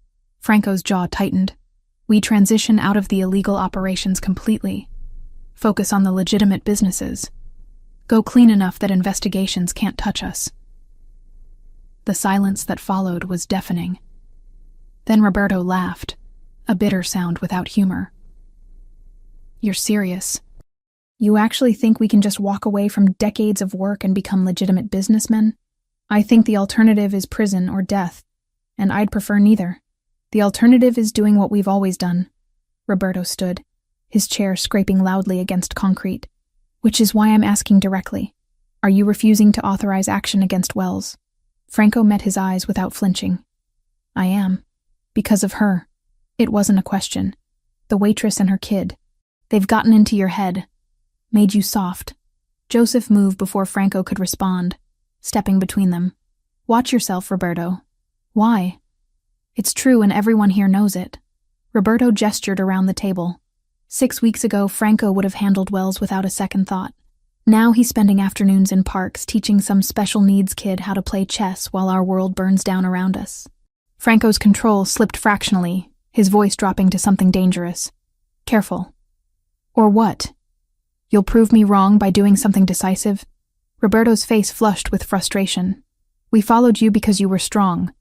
Franco's jaw tightened. We transition out of the illegal operations completely. Focus on the legitimate businesses. Go clean enough that investigations can't touch us. The silence that followed was deafening. Then Roberto laughed, a bitter sound without humor. You're serious? You actually think we can just walk away from decades of work and become legitimate businessmen? I think the alternative is prison or death, and I'd prefer neither. The alternative is doing what we've always done. Roberto stood, his chair scraping loudly against concrete. Which is why I'm asking directly. Are you refusing to authorize action against Wells? Franco met his eyes without flinching. I am. Because of her. It wasn't a question. The waitress and her kid. They've gotten into your head. Made you soft. Joseph moved before Franco could respond, stepping between them. Watch yourself, Roberto. Why? It's true and everyone here knows it. Roberto gestured around the table. 6 weeks ago, Franco would have handled Wells without a second thought. Now he's spending afternoons in parks teaching some special needs kid how to play chess while our world burns down around us. Franco's control slipped fractionally, his voice dropping to something dangerous. Careful. Or what? You'll prove me wrong by doing something decisive? Roberto's face flushed with frustration. We followed you because you were strong.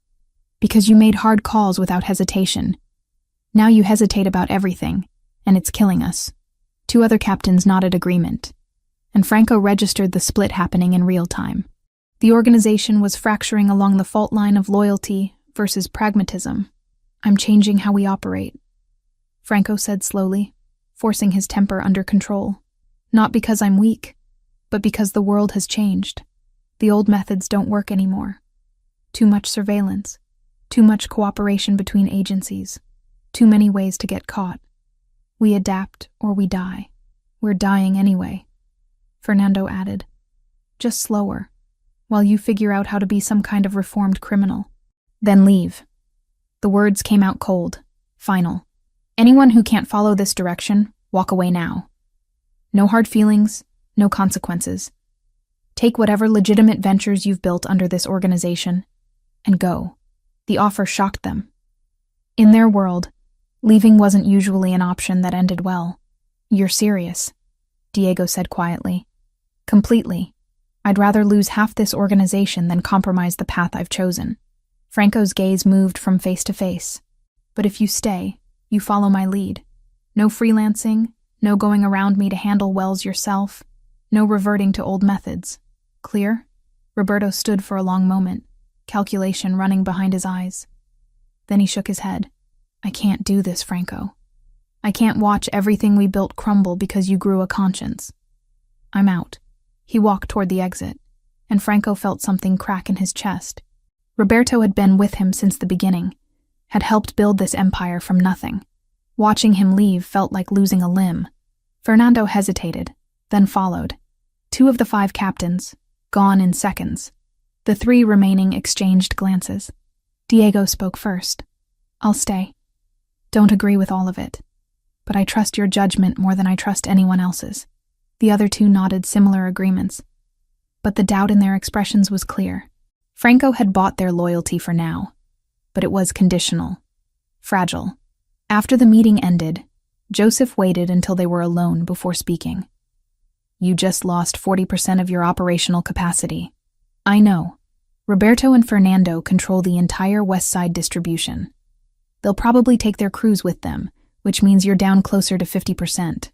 Because you made hard calls without hesitation. Now you hesitate about everything, and it's killing us. 2 other captains nodded agreement, and Franco registered the split happening in real time. The organization was fracturing along the fault line of loyalty versus pragmatism. I'm changing how we operate, Franco said slowly, forcing his temper under control. Not because I'm weak, but because the world has changed. The old methods don't work anymore. Too much surveillance, too much cooperation between agencies, too many ways to get caught. We adapt or we die. We're dying anyway, Fernando added. Just slower, while you figure out how to be some kind of reformed criminal. Then leave. The words came out cold, final. Anyone who can't follow this direction, walk away now. No hard feelings, no consequences. Take whatever legitimate ventures you've built under this organization, and go. The offer shocked them. In their world, leaving wasn't usually an option that ended well. You're serious, Diego said quietly. Completely. I'd rather lose half this organization than compromise the path I've chosen. Franco's gaze moved from face to face. But if you stay, you follow my lead. No freelancing, no going around me to handle Wells yourself, no reverting to old methods. Clear? Roberto stood for a long moment, calculation running behind his eyes. Then he shook his head. I can't do this, Franco. I can't watch everything we built crumble because you grew a conscience. I'm out. He walked toward the exit, and Franco felt something crack in his chest. Roberto had been with him since the beginning, had helped build this empire from nothing. Watching him leave felt like losing a limb. Fernando hesitated, then followed. 2 of the 5 captains, gone in seconds. The 3 remaining exchanged glances. Diego spoke first. I'll stay. Don't agree with all of it, but I trust your judgment more than I trust anyone else's. The other 2 nodded similar agreements, but the doubt in their expressions was clear. Franco had bought their loyalty for now, but it was conditional, fragile. After the meeting ended, Joseph waited until they were alone before speaking. You just lost 40% of your operational capacity. I know. Roberto and Fernando control the entire West Side distribution. They'll probably take their crews with them, which means you're down closer to 50%.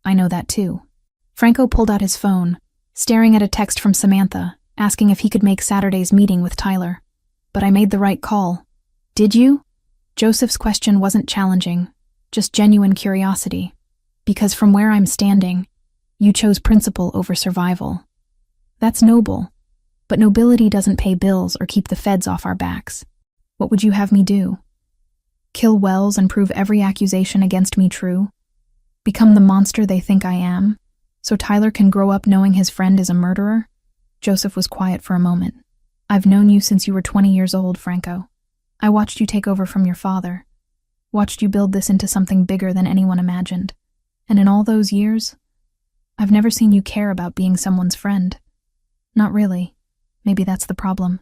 I know that too. Franco pulled out his phone, staring at a text from Samantha, asking if he could make Saturday's meeting with Tyler. But I made the right call. Did you? Joseph's question wasn't challenging, just genuine curiosity. Because from where I'm standing, you chose principle over survival. That's noble, but nobility doesn't pay bills or keep the feds off our backs. What would you have me do? Kill Wells and prove every accusation against me true? Become the monster they think I am, so Tyler can grow up knowing his friend is a murderer? Joseph was quiet for a moment. I've known you since you were 20 years old, Franco. I watched you take over from your father, watched you build this into something bigger than anyone imagined. And in all those years, I've never seen you care about being someone's friend. Not really. Maybe that's the problem.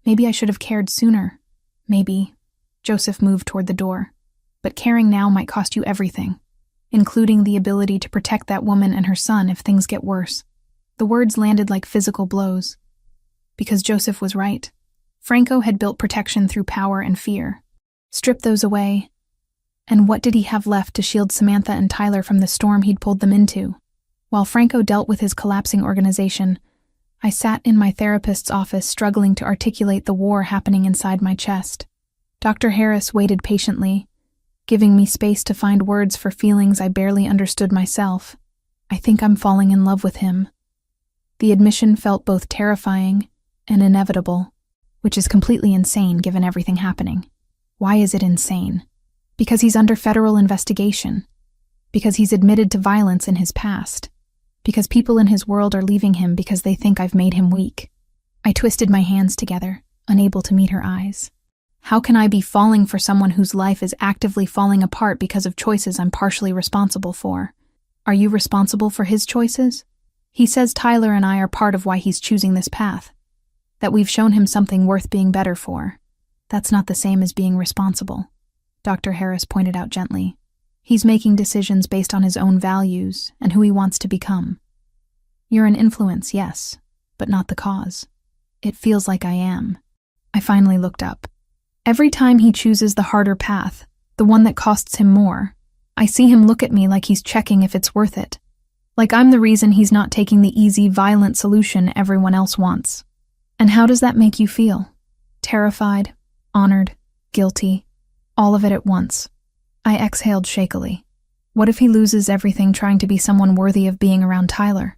Maybe I should have cared sooner. Maybe. Joseph moved toward the door. But caring now might cost you everything, including the ability to protect that woman and her son if things get worse. The words landed like physical blows. Because Joseph was right. Franco had built protection through power and fear. Strip those away, and what did he have left to shield Samantha and Tyler from the storm he'd pulled them into? While Franco dealt with his collapsing organization, I sat in my therapist's office struggling to articulate the war happening inside my chest. Dr. Harris waited patiently, giving me space to find words for feelings I barely understood myself. I think I'm falling in love with him. The admission felt both terrifying and inevitable, which is completely insane given everything happening. Why is it insane? Because he's under federal investigation. Because he's admitted to violence in his past. Because people in his world are leaving him because they think I've made him weak. I twisted my hands together, unable to meet her eyes. How can I be falling for someone whose life is actively falling apart because of choices I'm partially responsible for? Are you responsible for his choices? He says Tyler and I are part of why he's choosing this path. That we've shown him something worth being better for. That's not the same as being responsible. Dr. Harris pointed out gently. He's making decisions based on his own values and who he wants to become. You're an influence, yes, but not the cause. It feels like I am. I finally looked up. Every time he chooses the harder path, the one that costs him more, I see him look at me like he's checking if it's worth it. Like I'm the reason he's not taking the easy, violent solution everyone else wants. And how does that make you feel? Terrified, honored, guilty, all of it at once. I exhaled shakily. What if he loses everything trying to be someone worthy of being around Tyler?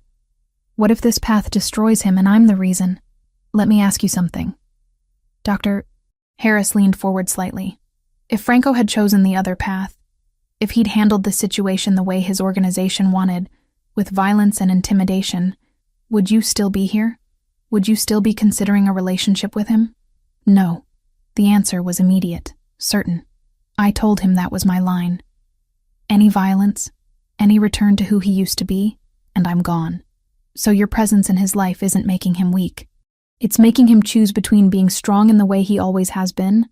What if this path destroys him and I'm the reason? Let me ask you something. Dr. Harris leaned forward slightly. If Franco had chosen the other path, if he'd handled the situation the way his organization wanted, with violence and intimidation, would you still be here? Would you still be considering a relationship with him? No. The answer was immediate, certain. I told him that was my line. Any violence, any return to who he used to be, and I'm gone. So your presence in his life isn't making him weak. It's making him choose between being strong in the way he always has been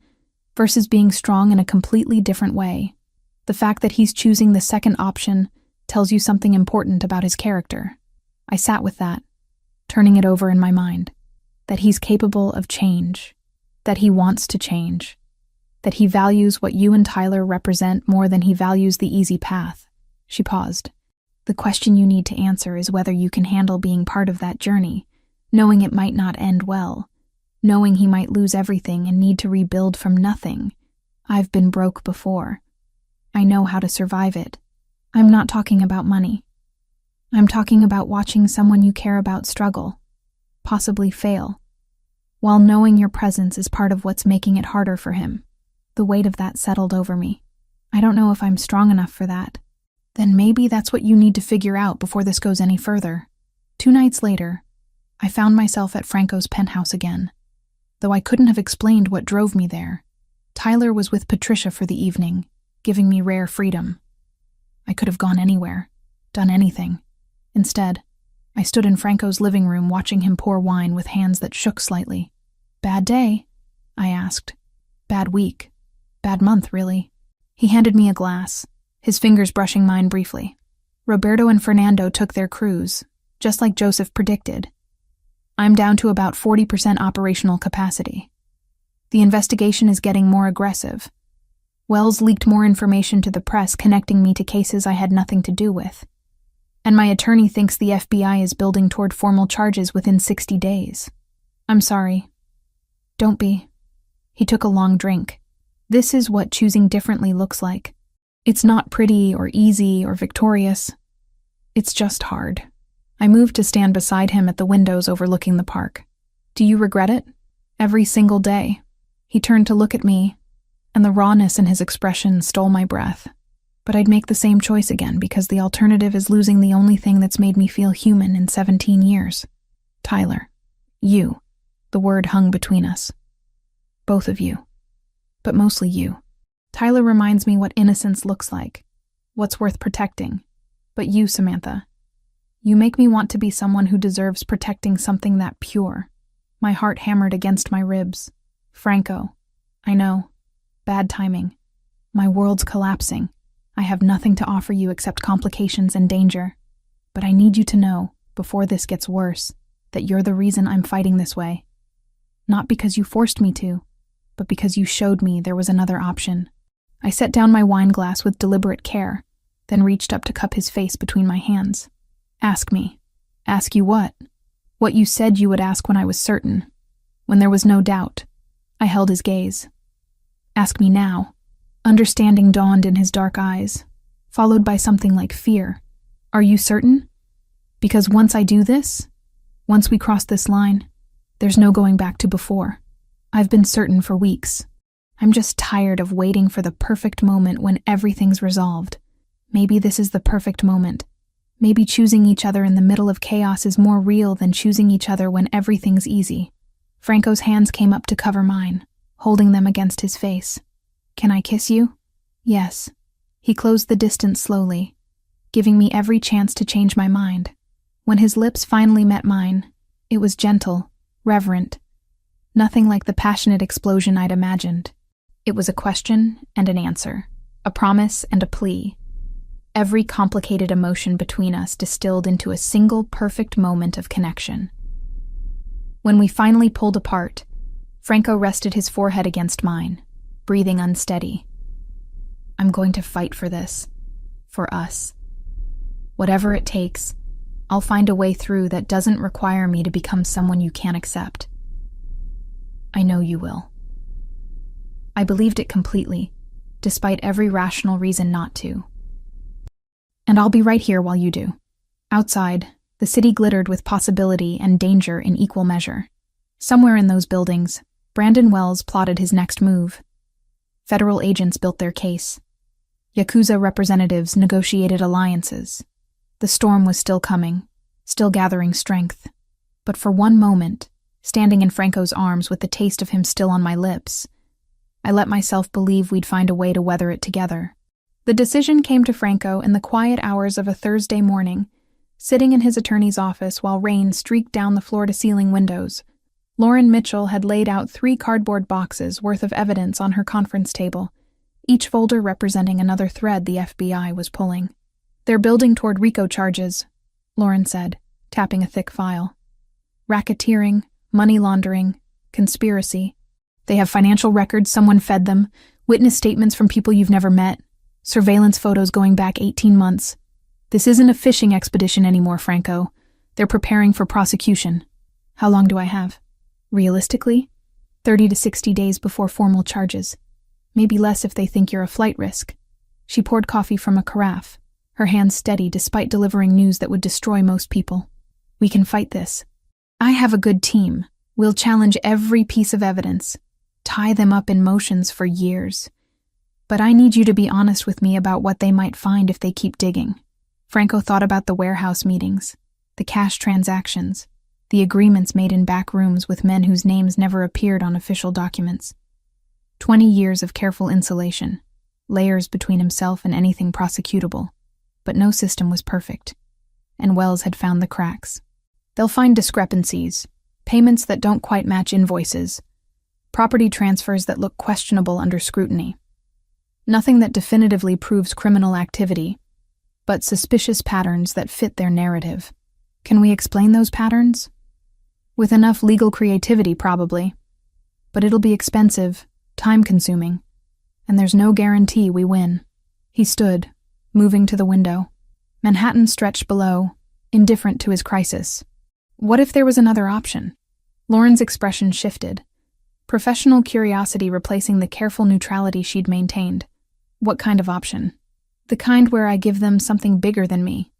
versus being strong in a completely different way. The fact that he's choosing the second option tells you something important about his character. I sat with that, turning it over in my mind. That he's capable of change. That he wants to change. That he values what you and Tyler represent more than he values the easy path. She paused. The question you need to answer is whether you can handle being part of that journey, knowing it might not end well, knowing he might lose everything and need to rebuild from nothing. I've been broke before. I know how to survive it. I'm not talking about money. I'm talking about watching someone you care about struggle, possibly fail, while knowing your presence is part of what's making it harder for him. The weight of that settled over me. I don't know if I'm strong enough for that. Then maybe that's what you need to figure out before this goes any further. 2 nights later, I found myself at Franco's penthouse again. Though I couldn't have explained what drove me there, Tyler was with Patricia for the evening, giving me rare freedom. I could have gone anywhere, done anything. Instead, I stood in Franco's living room watching him pour wine with hands that shook slightly. Bad day? I asked. Bad week. Bad month, really. He handed me a glass, his fingers brushing mine briefly. Roberto and Fernando took their cruise, just like Joseph predicted. I'm down to about 40% operational capacity. The investigation is getting more aggressive. Wells leaked more information to the press connecting me to cases I had nothing to do with. And my attorney thinks the FBI is building toward formal charges within 60 days. I'm sorry. Don't be. He took a long drink. This is what choosing differently looks like. It's not pretty or easy or victorious. It's just hard. I moved to stand beside him at the windows overlooking the park. Do you regret it? Every single day. He turned to look at me, and the rawness in his expression stole my breath. But I'd make the same choice again because the alternative is losing the only thing that's made me feel human in 17 years. Tyler. You. The word hung between us. Both of you. but mostly you. Tyler reminds me what innocence looks like, what's worth protecting. But you, Samantha, you make me want to be someone who deserves protecting something that pure. My heart hammered against my ribs. Franco, I know. Bad timing. My world's collapsing. I have nothing to offer you except complications and danger. But I need you to know, before this gets worse, that you're the reason I'm fighting this way. Not because you forced me to, but because you showed me there was another option. I set down my wine glass with deliberate care, then reached up to cup his face between my hands. Ask me. Ask you what? What you said you would ask when I was certain, when there was no doubt. I held his gaze. Ask me now. Understanding dawned in his dark eyes, followed by something like fear. Are you certain? Because once I do this, once we cross this line, there's no going back to before. I've been certain for weeks. I'm just tired of waiting for the perfect moment when everything's resolved. Maybe this is the perfect moment. Maybe choosing each other in the middle of chaos is more real than choosing each other when everything's easy. Franco's hands came up to cover mine, holding them against his face. Can I kiss you? Yes. He closed the distance slowly, giving me every chance to change my mind. When his lips finally met mine, it was gentle, reverent. Nothing like the passionate explosion I'd imagined. It was a question and an answer, a promise and a plea. Every complicated emotion between us distilled into a single perfect moment of connection. When we finally pulled apart, Franco rested his forehead against mine, breathing unsteady. I'm going to fight for this. For us. Whatever it takes, I'll find a way through that doesn't require me to become someone you can't accept. I know you will. I believed it completely, despite every rational reason not to. And I'll be right here while you do. Outside, the city glittered with possibility and danger in equal measure. Somewhere in those buildings, Brandon Wells plotted his next move. Federal agents built their case. Yakuza representatives negotiated alliances. The storm was still coming, still gathering strength. But for one moment, standing in Franco's arms with the taste of him still on my lips, I let myself believe we'd find a way to weather it together. The decision came to Franco in the quiet hours of a Thursday morning, sitting in his attorney's office while rain streaked down the floor-to-ceiling windows. Lauren Mitchell had laid out 3 cardboard boxes worth of evidence on her conference table, each folder representing another thread the FBI was pulling. They're building toward RICO charges, Lauren said, tapping a thick file. Racketeering, money laundering, conspiracy. They have financial records someone fed them, witness statements from people you've never met, surveillance photos going back 18 months. This isn't a fishing expedition anymore, Franco. They're preparing for prosecution. How long do I have? Realistically, 30 to 60 days before formal charges. Maybe less if they think you're a flight risk. She poured coffee from a carafe, her hands steady despite delivering news that would destroy most people. We can fight this. I have a good team. We'll challenge every piece of evidence, tie them up in motions for years. But I need you to be honest with me about what they might find if they keep digging. Franco thought about the warehouse meetings, the cash transactions, the agreements made in back rooms with men whose names never appeared on official documents. 20 years of careful insulation, layers between himself and anything prosecutable. But no system was perfect, and Wells had found the cracks. They'll find discrepancies, payments that don't quite match invoices, property transfers that look questionable under scrutiny. Nothing that definitively proves criminal activity, but suspicious patterns that fit their narrative. Can we explain those patterns? With enough legal creativity, probably. But it'll be expensive, time-consuming, and there's no guarantee we win. He stood, moving to the window. Manhattan stretched below, indifferent to his crisis. What if there was another option? Lauren's expression shifted, professional curiosity replacing the careful neutrality she'd maintained. What kind of option? The kind where I give them something bigger than me.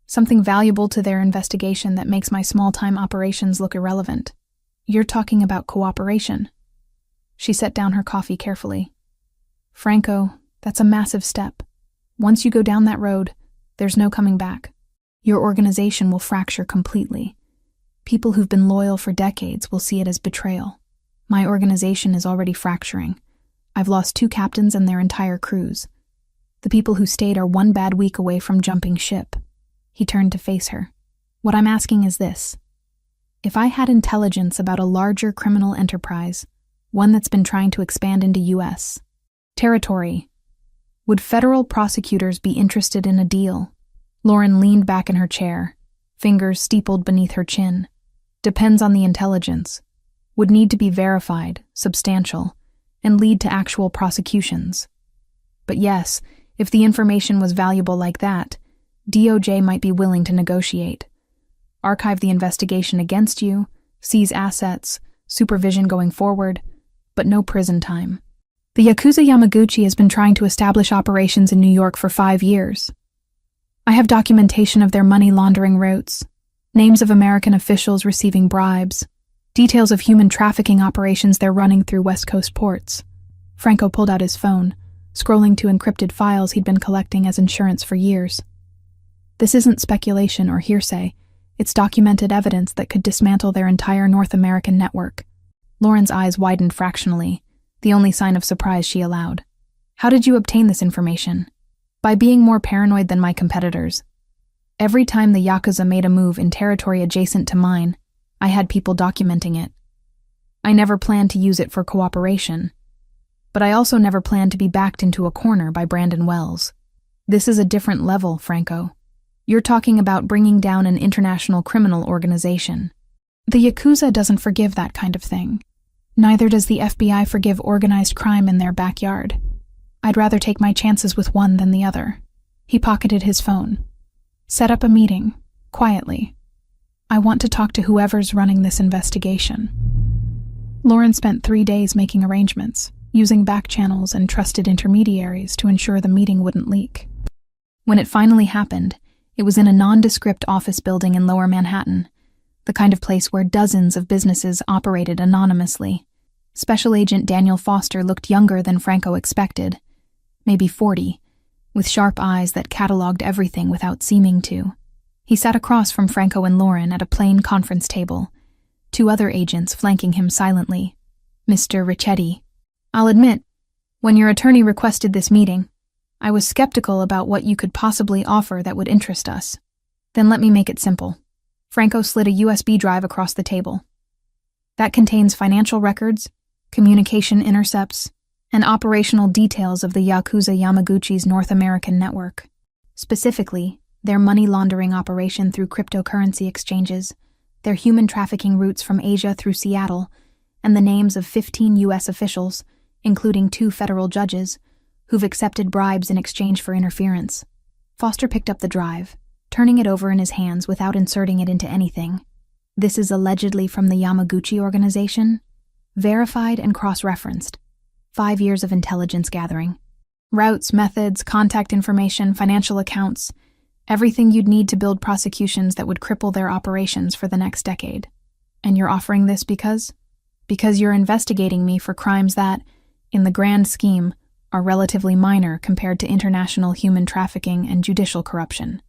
Something valuable to their investigation that makes my small-time operations look irrelevant. You're talking about cooperation. She set down her coffee carefully. Franco, that's a massive step. Once you go down that road, there's no coming back. Your organization will fracture completely. People who've been loyal for decades will see it as betrayal. My organization is already fracturing. I've lost 2 captains and their entire crews. The people who stayed are 1 bad week away from jumping ship." He turned to face her. "What I'm asking is this. If I had intelligence about a larger criminal enterprise, one that's been trying to expand into U.S. territory, would federal prosecutors be interested in a deal?" Lauren leaned back in her chair, fingers steepled beneath her chin. "Depends on the intelligence. Would need to be verified, substantial, and lead to actual prosecutions. But yes, if the information was valuable like that, DOJ might be willing to negotiate. Archive the investigation against you, seize assets, supervision going forward, but no prison time. The Yakuza Yamaguchi has been trying to establish operations in New York for 5 years. I have documentation of their money laundering routes, names of American officials receiving bribes, details of human trafficking operations they're running through West Coast ports." Franco pulled out his phone, scrolling to encrypted files he'd been collecting as insurance for years. "This isn't speculation or hearsay. It's documented evidence that could dismantle their entire North American network." Lauren's eyes widened fractionally, the only sign of surprise she allowed. "How did you obtain this information?" "By being more paranoid than my competitors. Every time the Yakuza made a move in territory adjacent to mine, I had people documenting it. I never planned to use it for cooperation. But I also never planned to be backed into a corner by Brandon Wells. This is a different level, Franco. You're talking about bringing down an international criminal organization. The Yakuza doesn't forgive that kind of thing. Neither does the FBI forgive organized crime in their backyard. I'd rather take my chances with one than the other." He pocketed his phone. "Set up a meeting, quietly. I want to talk to whoever's running this investigation." Lauren spent 3 days making arrangements, using back channels and trusted intermediaries to ensure the meeting wouldn't leak. When it finally happened, it was in a nondescript office building in Lower Manhattan, the kind of place where dozens of businesses operated anonymously. Special Agent Daniel Foster looked younger than Franco expected, maybe 40, with sharp eyes that cataloged everything without seeming to. He sat across from Franco and Lauren at a plain conference table, 2 other agents flanking him silently. "Mr. Ricchetti, I'll admit, when your attorney requested this meeting, I was skeptical about what you could possibly offer that would interest us. Then let me make it simple." Franco slid a USB drive across the table. "That contains financial records, communication intercepts, and operational details of the Yakuza Yamaguchi's North American network. Specifically, their money laundering operation through cryptocurrency exchanges, their human trafficking routes from Asia through Seattle, and the names of 15 U.S. officials, including 2 federal judges, who've accepted bribes in exchange for interference." Foster picked up the drive, turning it over in his hands without inserting it into anything. "This is allegedly from the Yamaguchi organization, verified and cross-referenced. 5 years of intelligence gathering. Routes, methods, contact information, financial accounts, everything you'd need to build prosecutions that would cripple their operations for the next decade. And you're offering this because? Because you're investigating me for crimes that, in the grand scheme, are relatively minor compared to international human trafficking and judicial corruption.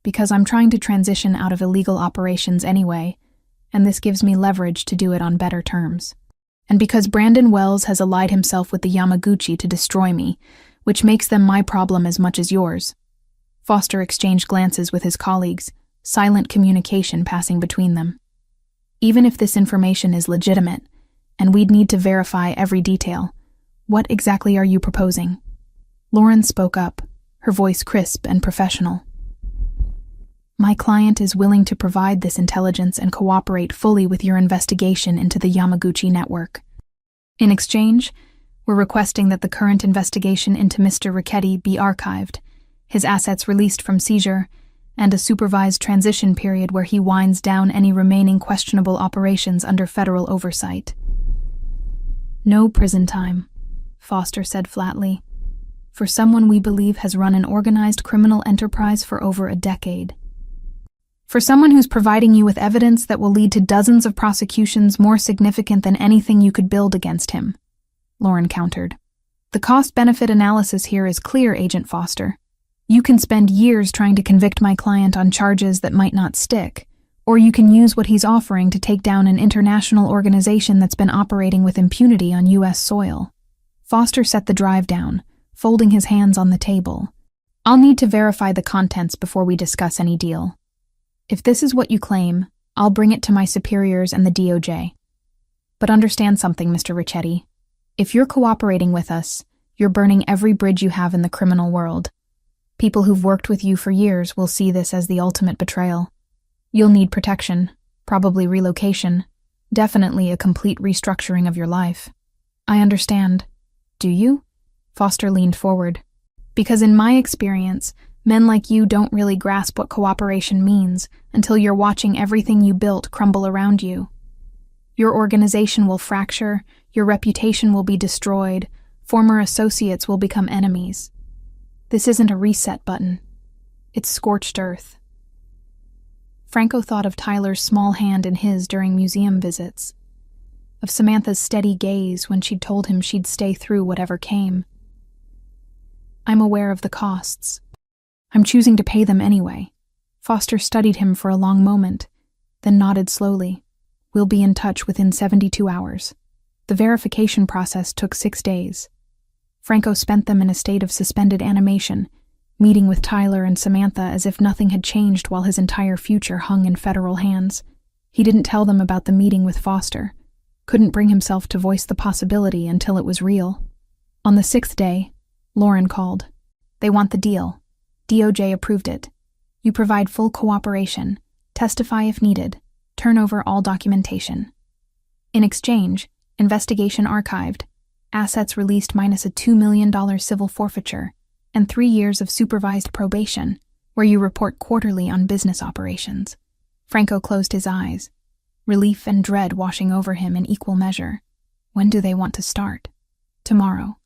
Because I'm trying to transition out of illegal operations anyway, and this gives me leverage to do it on better terms. And because Brandon Wells has allied himself with the Yamaguchi to destroy me, which makes them my problem as much as yours." Foster exchanged glances with his colleagues, silent communication passing between them. "Even if this information is legitimate, and we'd need to verify every detail, what exactly are you proposing?" Lauren spoke up, her voice crisp and professional. "My client is willing to provide this intelligence and cooperate fully with your investigation into the Yamaguchi network. In exchange, we're requesting that the current investigation into Mr. Ricchetti be archived, his assets released from seizure, and a supervised transition period where he winds down any remaining questionable operations under federal oversight." "No prison time," Foster said flatly, "for someone we believe has run an organized criminal enterprise for over a decade. For someone who's providing you with evidence that will lead to dozens of prosecutions more significant than anything you could build against him," Lauren countered. "The cost-benefit analysis here is clear, Agent Foster. You can spend years trying to convict my client on charges that might not stick, or you can use what he's offering to take down an international organization that's been operating with impunity on U.S. soil." Foster set the drive down, folding his hands on the table. I'll need to verify the contents before we discuss any deal. If this is what you claim, I'll bring it to my superiors and the DOJ. But understand something, Mr. Ricchetti. If you're cooperating with us, you're burning every bridge you have in the criminal world. People who've worked with you for years will see this as the ultimate betrayal. You'll need protection, probably relocation, definitely a complete restructuring of your life. I understand. Do you? Foster leaned forward. Because in my experience, men like you don't really grasp what cooperation means until you're watching everything you built crumble around you. Your organization will fracture, your reputation will be destroyed, former associates will become enemies. This isn't a reset button. It's scorched earth. Franco thought of Tyler's small hand in his during museum visits, of Samantha's steady gaze when she'd told him she'd stay through whatever came. I'm aware of the costs. I'm choosing to pay them anyway. Foster studied him for a long moment, then nodded slowly. We'll be in touch within 72 hours. The verification process took 6 days. Franco spent them in a state of suspended animation, meeting with Tyler and Samantha as if nothing had changed while his entire future hung in federal hands. He didn't tell them about the meeting with Foster, couldn't bring himself to voice the possibility until it was real. On the 6th day, Lauren called. They want the deal. DOJ approved it. You provide full cooperation, testify if needed, turn over all documentation. In exchange, investigation archived, assets released minus a $2 million civil forfeiture, and 3 years of supervised probation, where you report quarterly on business operations. Franco closed his eyes, relief and dread washing over him in equal measure. When do they want to start? Tomorrow.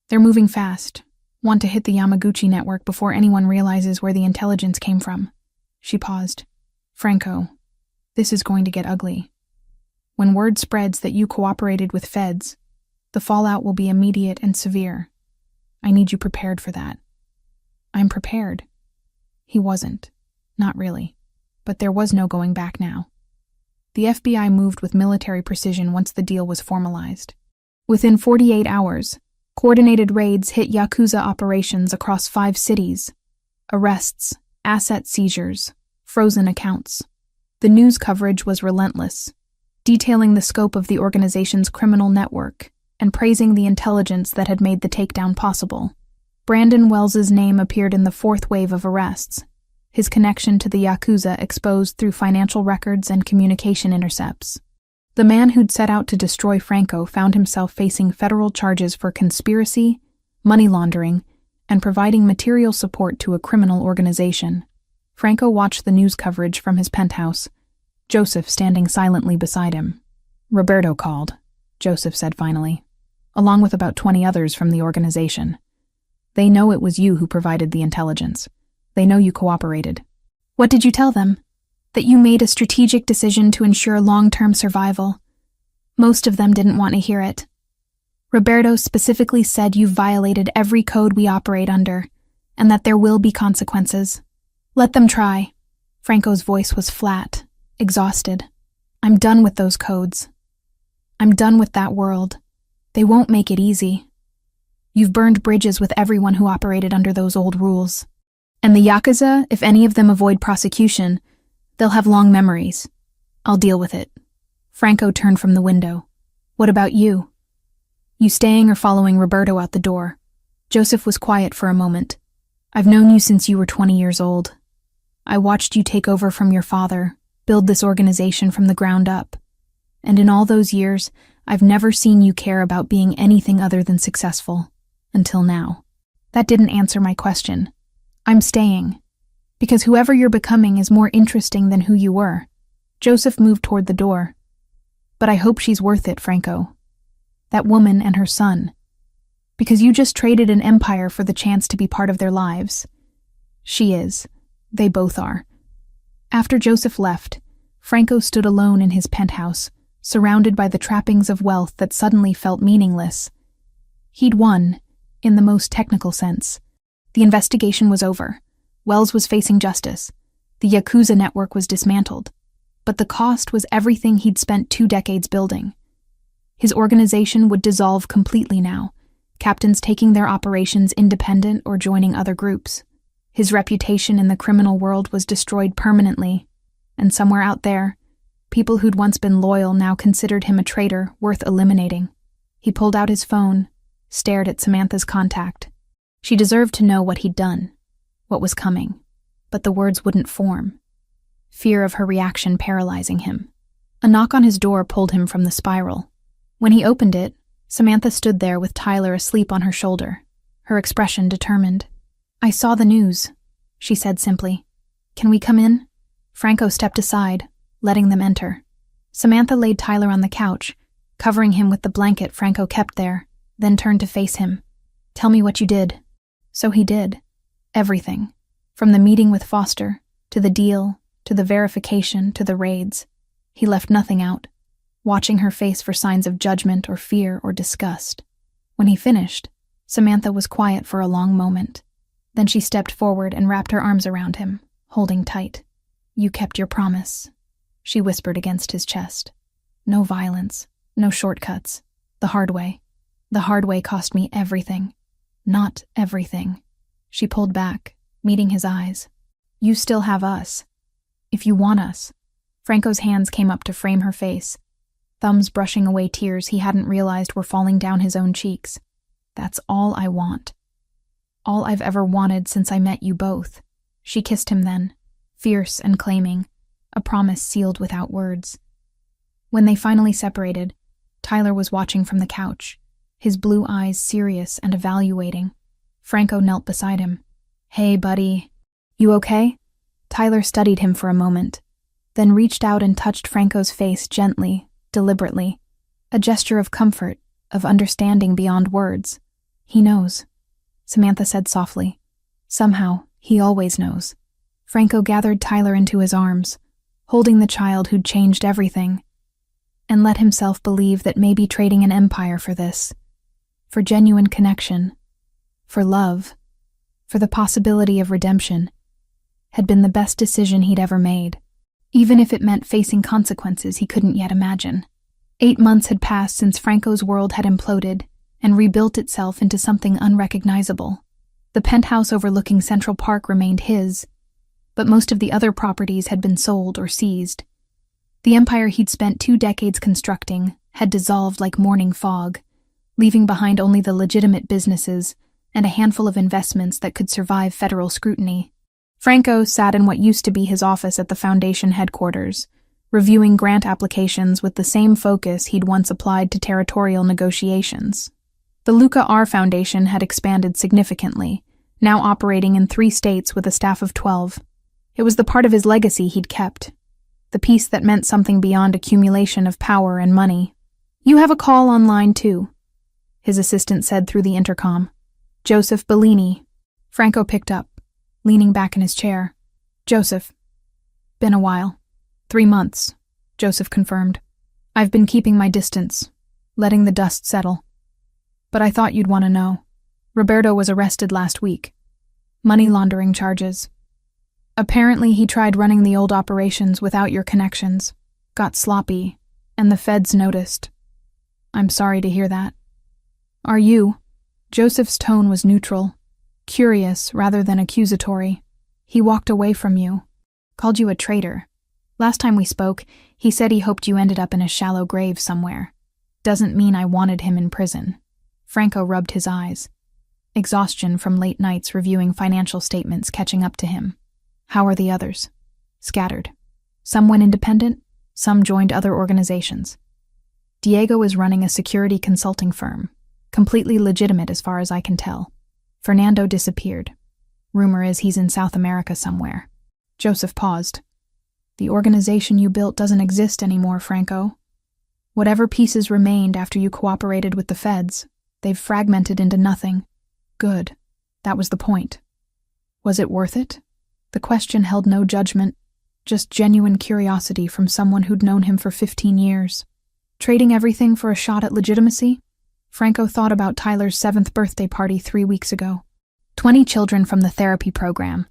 They're moving fast, want to hit the Yamaguchi network before anyone realizes where the intelligence came from. She paused. Franco, this is going to get ugly. When word spreads that you cooperated with feds, the fallout will be immediate and severe. I need you prepared for that. I'm prepared. He wasn't. Not really. But there was no going back now. The FBI moved with military precision once the deal was formalized. Within 48 hours, coordinated raids hit Yakuza operations across 5 cities. Arrests, asset seizures, frozen accounts. The news coverage was relentless, detailing the scope of the organization's criminal network and praising the intelligence that had made the takedown possible. Brandon Wells's name appeared in the 4th wave of arrests, his connection to the Yakuza exposed through financial records and communication intercepts. The man who'd set out to destroy Franco found himself facing federal charges for conspiracy, money laundering, and providing material support to a criminal organization. Franco watched the news coverage from his penthouse, Joseph standing silently beside him. Roberto called, Joseph said finally, along with about 20 others from the organization. They know it was you who provided the intelligence. They know you cooperated. What did you tell them? That you made a strategic decision to ensure long-term survival. Most of them didn't want to hear it. Roberto specifically said you violated every code we operate under, and that there will be consequences. Let them try. Franco's voice was flat, exhausted. I'm done with those codes. I'm done with that world. They won't make it easy. You've burned bridges with everyone who operated under those old rules. And the Yakuza, if any of them avoid prosecution, they'll have long memories. I'll deal with it. Franco turned from the window. What about you? You staying or following Roberto out the door? Joseph was quiet for a moment. I've known you since you were 20 years old. I watched you take over from your father, build this organization from the ground up. And in all those years, I've never seen you care about being anything other than successful. Until now. That didn't answer my question. I'm staying. Because whoever you're becoming is more interesting than who you were. Joseph moved toward the door. But I hope she's worth it, Franco. That woman and her son. Because you just traded an empire for the chance to be part of their lives. She is. They both are. After Joseph left, Franco stood alone in his penthouse, surrounded by the trappings of wealth that suddenly felt meaningless. He'd won, in the most technical sense. The investigation was over. Wells was facing justice. The Yakuza network was dismantled. But the cost was everything he'd spent 2 decades building. His organization would dissolve completely now, captains taking their operations independent or joining other groups. His reputation in the criminal world was destroyed permanently, and somewhere out there, people who'd once been loyal now considered him a traitor worth eliminating. He pulled out his phone, stared at Samantha's contact. She deserved to know what he'd done, what was coming, but the words wouldn't form. Fear of her reaction paralyzing him. A knock on his door pulled him from the spiral. When he opened it, Samantha stood there with Tyler asleep on her shoulder, her expression determined. "I saw the news," she said simply. "Can we come in?" Franco stepped aside, letting them enter. Samantha laid Tyler on the couch, covering him with the blanket Franco kept there, then turned to face him. "Tell me what you did." So he did. Everything. From the meeting with Foster, to the deal, to the verification, to the raids. He left nothing out, watching her face for signs of judgment or fear or disgust. When he finished, Samantha was quiet for a long moment. Then she stepped forward and wrapped her arms around him, holding tight. "You kept your promise," she whispered against his chest. "No violence, no shortcuts. The hard way. The hard way cost me everything. Not everything." She pulled back, meeting his eyes. "You still have us. If you want us." Franco's hands came up to frame her face, thumbs brushing away tears he hadn't realized were falling down his own cheeks. "That's all I want. All I've ever wanted since I met you both." She kissed him then, fierce and claiming, a promise sealed without words. When they finally separated, Tyler was watching from the couch, his blue eyes serious and evaluating. Franco knelt beside him. "Hey, buddy. You okay?" Tyler studied him for a moment, then reached out and touched Franco's face gently, deliberately, a gesture of comfort, of understanding beyond words. "He knows," Samantha said softly. "Somehow, he always knows." Franco gathered Tyler into his arms, holding the child who'd changed everything, and let himself believe that maybe trading an empire for this, for genuine connection, for love, for the possibility of redemption, had been the best decision he'd ever made, even if it meant facing consequences he couldn't yet imagine. 8 months had passed since Franco's world had imploded and rebuilt itself into something unrecognizable. The penthouse overlooking Central Park remained his, but most of the other properties had been sold or seized. The empire he'd spent 2 decades constructing had dissolved like morning fog, leaving behind only the legitimate businesses and a handful of investments that could survive federal scrutiny. Franco sat in what used to be his office at the Foundation headquarters, reviewing grant applications with the same focus he'd once applied to territorial negotiations. The Luca R. Foundation had expanded significantly, now operating in 3 states with a staff of 12. It was the part of his legacy he'd kept, the piece that meant something beyond accumulation of power and money. "You have a call on line 2, his assistant said through the intercom. "Joseph Bellini." Franco picked up, leaning back in his chair. "Joseph." "Been a while." 3 months, Joseph confirmed. "I've been keeping my distance, letting the dust settle. But I thought you'd want to know. Roberto was arrested last week. Money laundering charges. Apparently he tried running the old operations without your connections, got sloppy, and the feds noticed. I'm sorry to hear that." "Are you?" Joseph's tone was neutral, curious rather than accusatory. "He walked away from you, called you a traitor. Last time we spoke, he said he hoped you ended up in a shallow grave somewhere. Doesn't mean I wanted him in prison." Franco rubbed his eyes, exhaustion from late nights reviewing financial statements catching up to him. "How are the others?" "Scattered. Some went independent, some joined other organizations. Diego is running a security consulting firm, completely legitimate as far as I can tell. Fernando disappeared. Rumor is he's in South America somewhere." Joseph paused. "The organization you built doesn't exist anymore, Franco. Whatever pieces remained after you cooperated with the feds, they've fragmented into nothing. Good. That was the point. Was it worth it?" The question held no judgment, just genuine curiosity from someone who'd known him for 15 years. Trading everything for a shot at legitimacy? Franco thought about Tyler's 7th birthday party 3 weeks ago. 20 children from the therapy program,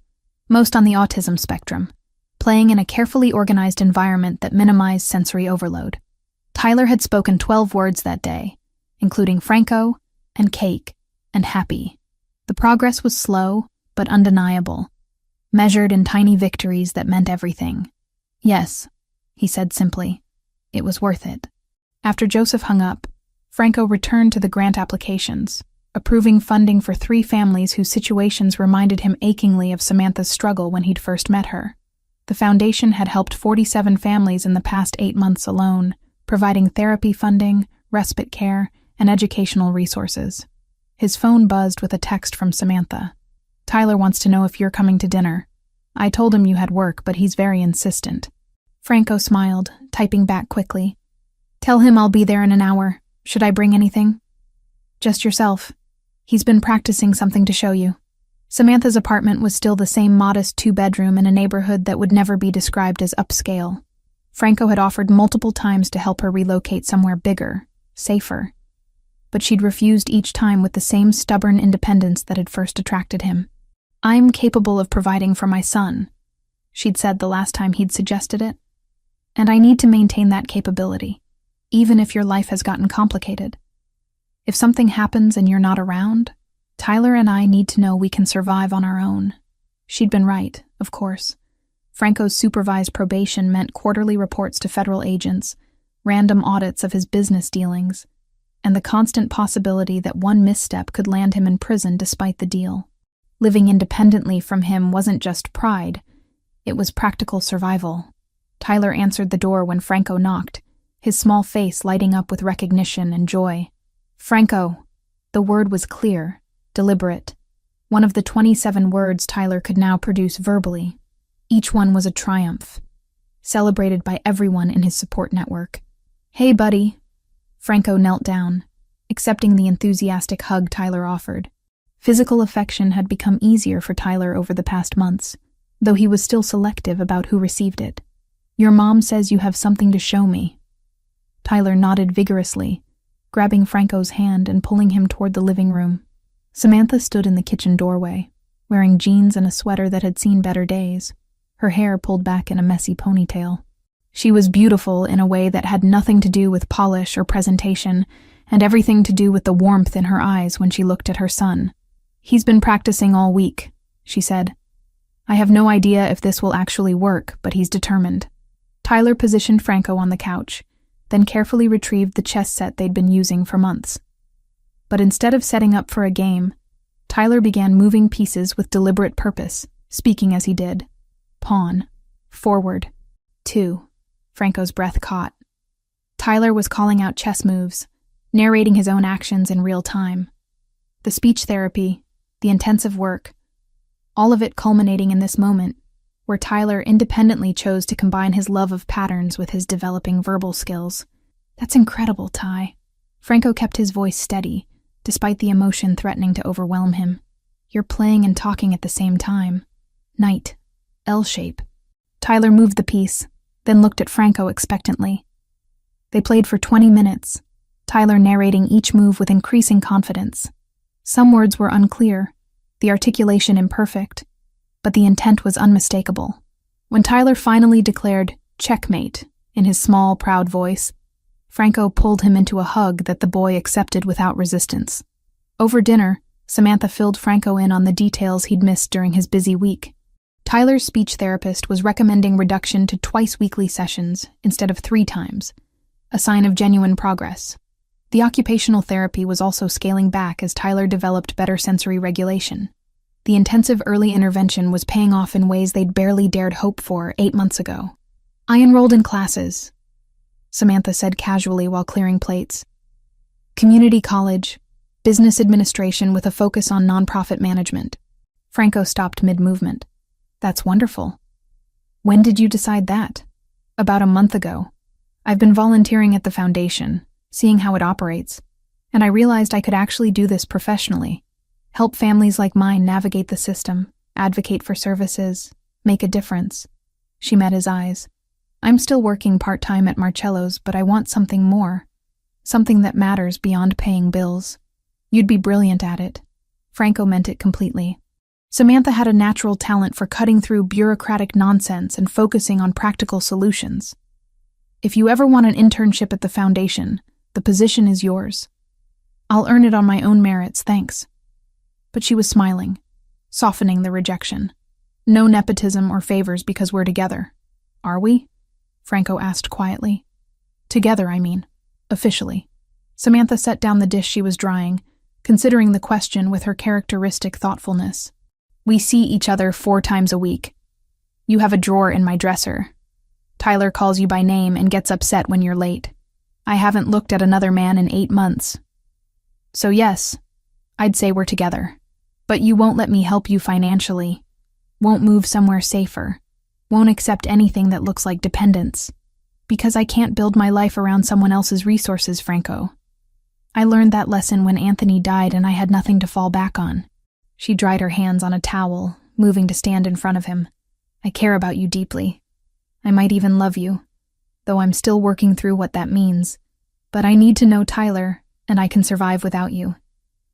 most on the autism spectrum, playing in a carefully organized environment that minimized sensory overload. Tyler had spoken 12 words that day, including Franco and cake and happy. The progress was slow, but undeniable, measured in tiny victories that meant everything. "Yes," he said simply. It was worth it. After Joseph hung up, Franco returned to the grant applications, approving funding for 3 families whose situations reminded him achingly of Samantha's struggle when he'd first met her. The foundation had helped 47 families in the past 8 months alone, providing therapy funding, respite care, and educational resources. His phone buzzed with a text from Samantha. "Tyler wants to know if you're coming to dinner. I told him you had work, but he's very insistent." Franco smiled, typing back quickly. "Tell him I'll be there in an hour. Should I bring anything?" "Just yourself. He's been practicing something to show you." Samantha's apartment was still the same modest 2-bedroom in a neighborhood that would never be described as upscale. Franco had offered multiple times to help her relocate somewhere bigger, safer. But she'd refused each time with the same stubborn independence that had first attracted him. "I'm capable of providing for my son," she'd said the last time he'd suggested it. "And I need to maintain that capability, even if your life has gotten complicated. If something happens and you're not around, Tyler and I need to know we can survive on our own." She'd been right, of course. Franco's supervised probation meant quarterly reports to federal agents, random audits of his business dealings, and the constant possibility that one misstep could land him in prison despite the deal. Living independently from him wasn't just pride, it was practical survival. Tyler answered the door when Franco knocked, his small face lighting up with recognition and joy. "Franco." The word was clear, deliberate. One of the 27 words Tyler could now produce verbally. Each one was a triumph, celebrated by everyone in his support network. "Hey, buddy." Franco knelt down, accepting the enthusiastic hug Tyler offered. Physical affection had become easier for Tyler over the past months, though he was still selective about who received it. "Your mom says you have something to show me." Tyler nodded vigorously, grabbing Franco's hand and pulling him toward the living room. Samantha stood in the kitchen doorway, wearing jeans and a sweater that had seen better days, her hair pulled back in a messy ponytail. She was beautiful in a way that had nothing to do with polish or presentation, and everything to do with the warmth in her eyes when she looked at her son. "He's been practicing all week," she said. "I have no idea if this will actually work, but he's determined." Tyler positioned Franco on the couch, then carefully retrieved the chess set they'd been using for months. But instead of setting up for a game, Tyler began moving pieces with deliberate purpose, speaking as he did. "Pawn. Forward. 2. Franco's breath caught. Tyler was calling out chess moves, narrating his own actions in real time. The speech therapy, the intensive work, all of it culminating in this moment, where Tyler independently chose to combine his love of patterns with his developing verbal skills. "That's incredible, Ty." Franco kept his voice steady, despite the emotion threatening to overwhelm him. "You're playing and talking at the same time. Knight. L-shape." Tyler moved the piece, then looked at Franco expectantly. They played for 20 minutes, Tyler narrating each move with increasing confidence. Some words were unclear, the articulation imperfect, but the intent was unmistakable. When Tyler finally declared "checkmate" in his small, proud voice, Franco pulled him into a hug that the boy accepted without resistance. Over dinner, Samantha filled Franco in on the details he'd missed during his busy week. Tyler's speech therapist was recommending reduction to twice-weekly sessions instead of 3 times, a sign of genuine progress. The occupational therapy was also scaling back as Tyler developed better sensory regulation. The intensive early intervention was paying off in ways they'd barely dared hope for 8 months ago. "I enrolled in classes," Samantha said casually while clearing plates. "Community college, business administration with a focus on nonprofit management." Franco stopped mid-movement. "That's wonderful. When did you decide that?" "About a month ago. I've been volunteering at the foundation, seeing how it operates, and I realized I could actually do this professionally. Help families like mine navigate the system, advocate for services, make a difference." She met his eyes. "I'm still working part-time at Marcello's, but I want something more. Something that matters beyond paying bills. You'd be brilliant at it." Franco meant it completely. Samantha had a natural talent for cutting through bureaucratic nonsense and focusing on practical solutions. "If you ever want an internship at the foundation, the position is yours. I'll earn it on my own merits, thanks." But she was smiling, softening the rejection. No nepotism or favors because we're together. Are we? Franco asked quietly. Together, I mean. Officially. Samantha set down the dish she was drying, considering the question with her characteristic thoughtfulness. We see each other 4 times a week. You have a drawer in my dresser. Tyler calls you by name and gets upset when you're late. I haven't looked at another man in 8 months. So yes, I'd say we're together. But you won't let me help you financially. Won't move somewhere safer. Won't accept anything that looks like dependence. Because I can't build my life around someone else's resources, Franco. I learned that lesson when Anthony died and I had nothing to fall back on. She dried her hands on a towel, moving to stand in front of him. I care about you deeply. I might even love you, though I'm still working through what that means. But I need to know Tyler, and I can survive without you.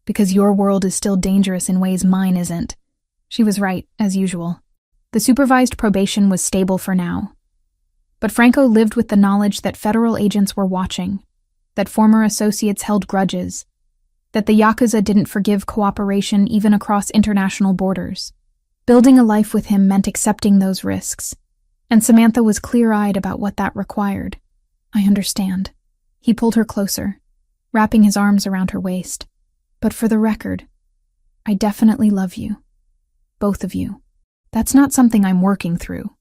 Because your world is still dangerous in ways mine isn't. She was right, as usual. The supervised probation was stable for now. But Franco lived with the knowledge that federal agents were watching, that former associates held grudges, that the Yakuza didn't forgive cooperation even across international borders. Building a life with him meant accepting those risks, and Samantha was clear-eyed about what that required. I understand. He pulled her closer, wrapping his arms around her waist. But for the record, I definitely love you. Both of you. That's not something I'm working through.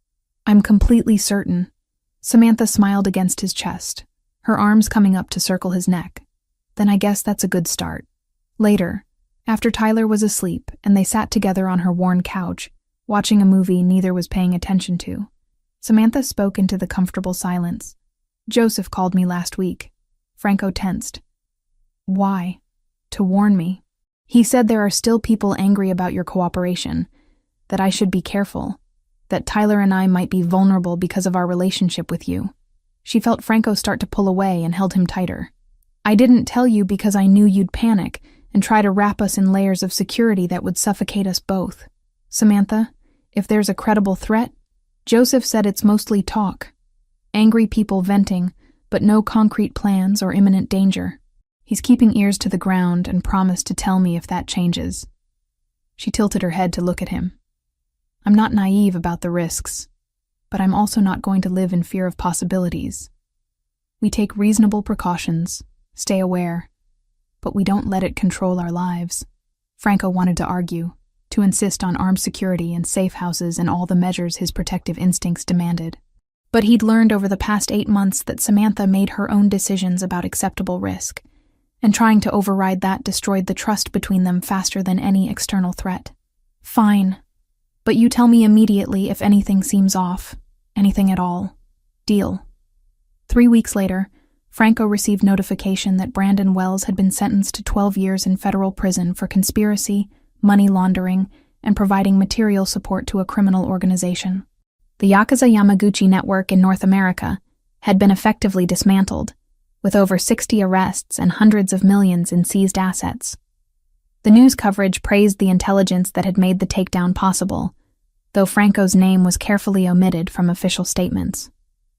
I'm completely certain. Samantha smiled against his chest, her arms coming up to circle his neck. Then I guess that's a good start. Later, after Tyler was asleep and they sat together on her worn couch, watching a movie neither was paying attention to, Samantha spoke into the comfortable silence. Joseph called me last week. Franco tensed. Why? To warn me. He said there are still people angry about your cooperation, that I should be careful, that Tyler and I might be vulnerable because of our relationship with you. She felt Franco start to pull away and held him tighter. I didn't tell you because I knew you'd panic and try to wrap us in layers of security that would suffocate us both. Samantha, if there's a credible threat, Joseph said it's mostly talk. Angry people venting, but no concrete plans or imminent danger. He's keeping ears to the ground and promised to tell me if that changes. She tilted her head to look at him. I'm not naive about the risks, but I'm also not going to live in fear of possibilities. We take reasonable precautions, stay aware, but we don't let it control our lives. Franco wanted to argue, to insist on armed security and safe houses and all the measures his protective instincts demanded. But he'd learned over the past 8 months that Samantha made her own decisions about acceptable risk, and trying to override that destroyed the trust between them faster than any external threat. Fine, but you tell me immediately if anything seems off, anything at all. Deal. 3 weeks later, Franco received notification that Brandon Wells had been sentenced to 12 years in federal prison for conspiracy, money laundering, and providing material support to a criminal organization. The Yakuza Yamaguchi network in North America had been effectively dismantled, with over 60 arrests and hundreds of millions in seized assets. The news coverage praised the intelligence that had made the takedown possible, though Franco's name was carefully omitted from official statements.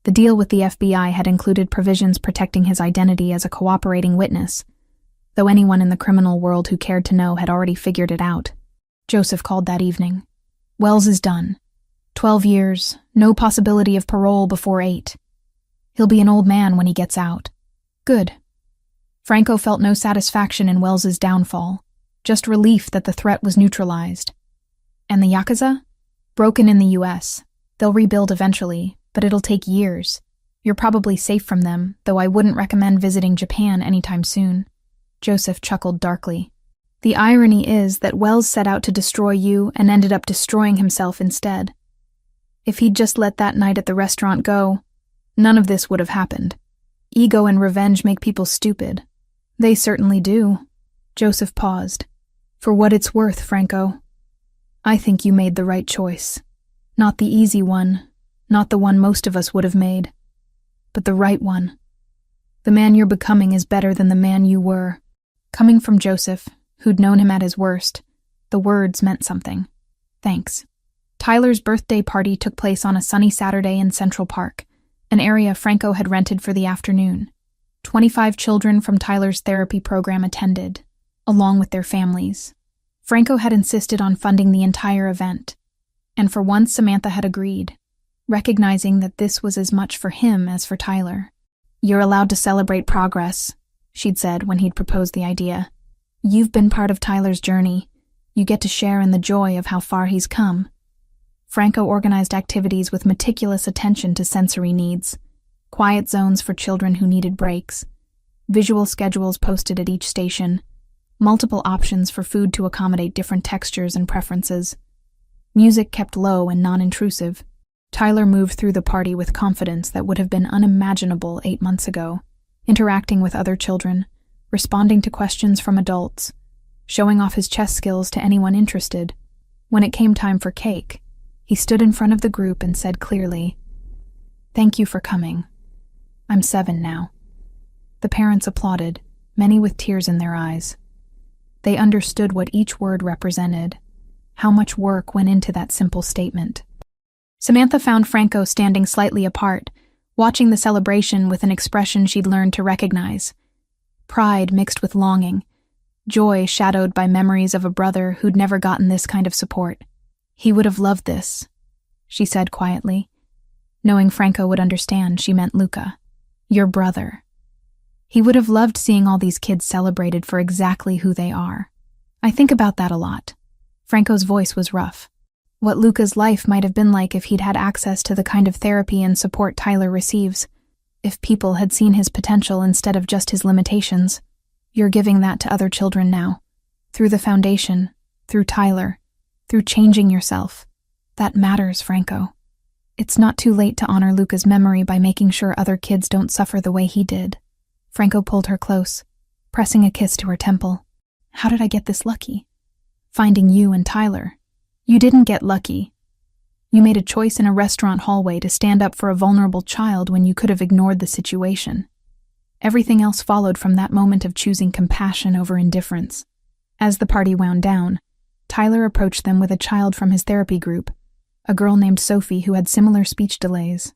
The deal with the FBI had included provisions protecting his identity as a cooperating witness, though anyone in the criminal world who cared to know had already figured it out. Joseph called that evening. Wells is done. 12 years, no possibility of parole before 8. He'll be an old man when he gets out. Good. Franco felt no satisfaction in Wells's downfall, just relief that the threat was neutralized. And the Yakuza? Broken in the US. They'll rebuild eventually, but it'll take years. You're probably safe from them, though I wouldn't recommend visiting Japan anytime soon. Joseph chuckled darkly. The irony is that Wells set out to destroy you and ended up destroying himself instead. If he'd just let that night at the restaurant go, none of this would have happened. Ego and revenge make people stupid. They certainly do. Joseph paused. For what it's worth, Franco, I think you made the right choice. Not the easy one, not the one most of us would have made, but the right one. The man you're becoming is better than the man you were. Coming from Joseph, who'd known him at his worst, the words meant something. Thanks. Tyler's birthday party took place on a sunny Saturday in Central Park, an area Franco had rented for the afternoon. 25 children from Tyler's therapy program attended, along with their families. Franco had insisted on funding the entire event, and for once Samantha had agreed, recognizing that this was as much for him as for Tyler. "You're allowed to celebrate progress," she'd said when he'd proposed the idea. "You've been part of Tyler's journey. You get to share in the joy of how far he's come." Franco organized activities with meticulous attention to sensory needs, quiet zones for children who needed breaks, visual schedules posted at each station, multiple options for food to accommodate different textures and preferences. Music kept low and non-intrusive. Tyler moved through the party with confidence that would have been unimaginable 8 months ago, interacting with other children, responding to questions from adults, showing off his chess skills to anyone interested. When it came time for cake, he stood in front of the group and said clearly, "Thank you for coming. I'm 7 now." The parents applauded, many with tears in their eyes. They understood what each word represented, how much work went into that simple statement. Samantha found Franco standing slightly apart, watching the celebration with an expression she'd learned to recognize. Pride mixed with longing, joy shadowed by memories of a brother who'd never gotten this kind of support. "He would have loved this," she said quietly. Knowing Franco would understand, she meant Luca. "Your brother. He would have loved seeing all these kids celebrated for exactly who they are. I think about that a lot." Franco's voice was rough. What Luca's life might have been like if he'd had access to the kind of therapy and support Tyler receives. If people had seen his potential instead of just his limitations. "You're giving that to other children now. Through the foundation, through Tyler, through changing yourself. That matters, Franco. It's not too late to honor Luca's memory by making sure other kids don't suffer the way he did." Franco pulled her close, pressing a kiss to her temple. "How did I get this lucky? Finding you and Tyler. You didn't get lucky. You made a choice in a restaurant hallway to stand up for a vulnerable child when you could have ignored the situation. Everything else followed from that moment of choosing compassion over indifference." As the party wound down, Tyler approached them with a child from his therapy group, a girl named Sophie who had similar speech delays.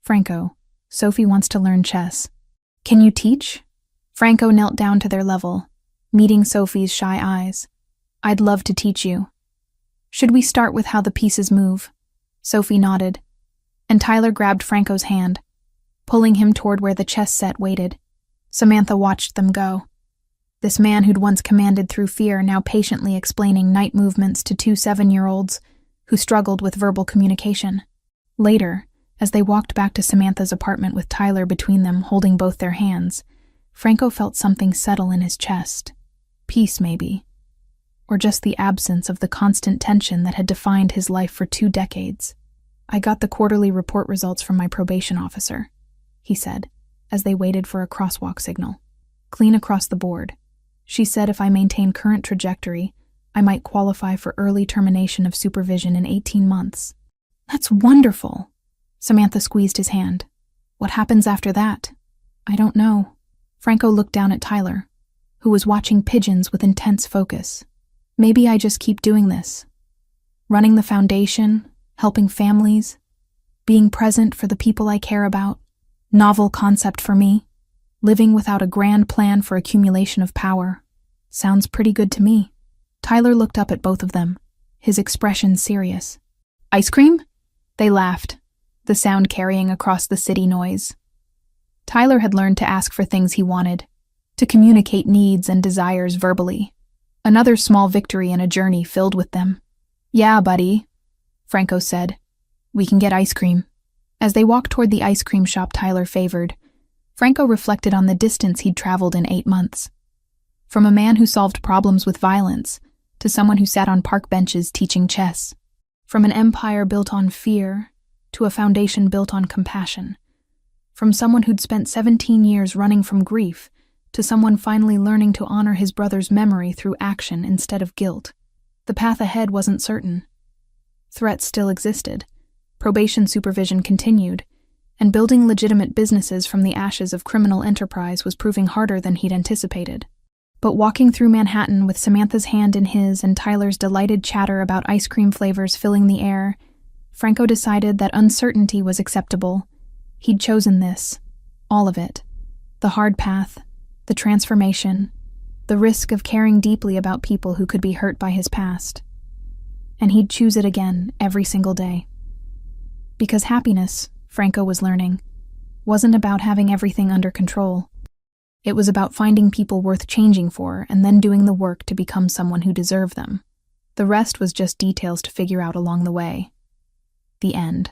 "Franco, Sophie wants to learn chess. Can you teach?" Franco knelt down to their level, meeting Sophie's shy eyes. "I'd love to teach you. Should we start with how the pieces move?" Sophie nodded, and Tyler grabbed Franco's hand, pulling him toward where the chess set waited. Samantha watched them go. This man who'd once commanded through fear now patiently explaining knight movements to 2 7-year-olds who struggled with verbal communication. Later, as they walked back to Samantha's apartment with Tyler between them holding both their hands, Franco felt something settle in his chest. Peace, maybe. Or just the absence of the constant tension that had defined his life for 2 decades. "I got the quarterly report results from my probation officer," he said, as they waited for a crosswalk signal. "Clean across the board. She said if I maintain current trajectory, I might qualify for early termination of supervision in 18 months. "That's wonderful." Samantha squeezed his hand. "What happens after that?" "I don't know." Franco looked down at Tyler, who was watching pigeons with intense focus. "Maybe I just keep doing this. Running the foundation, helping families, being present for the people I care about. Novel concept for me. Living without a grand plan for accumulation of power. Sounds pretty good to me." Tyler looked up at both of them, his expression serious. "Ice cream?" They laughed, the sound carrying across the city noise. Tyler had learned to ask for things he wanted, to communicate needs and desires verbally. Another small victory in a journey filled with them. "Yeah, buddy," Franco said. "We can get ice cream." As they walked toward the ice cream shop Tyler favored, Franco reflected on the distance he'd traveled in 8 months. From a man who solved problems with violence to someone who sat on park benches teaching chess. From an empire built on fear to a foundation built on compassion. From someone who'd spent 17 years running from grief to someone finally learning to honor his brother's memory through action instead of guilt. The path ahead wasn't certain. Threats still existed. Probation supervision continued, and building legitimate businesses from the ashes of criminal enterprise was proving harder than he'd anticipated. But walking through Manhattan with Samantha's hand in his and Tyler's delighted chatter about ice cream flavors filling the air, Franco decided that uncertainty was acceptable. He'd chosen this, all of it. The hard path, the transformation, the risk of caring deeply about people who could be hurt by his past. And he'd choose it again every single day. Because happiness, Franco was learning, wasn't about having everything under control. It was about finding people worth changing for and then doing the work to become someone who deserved them. The rest was just details to figure out along the way. The end.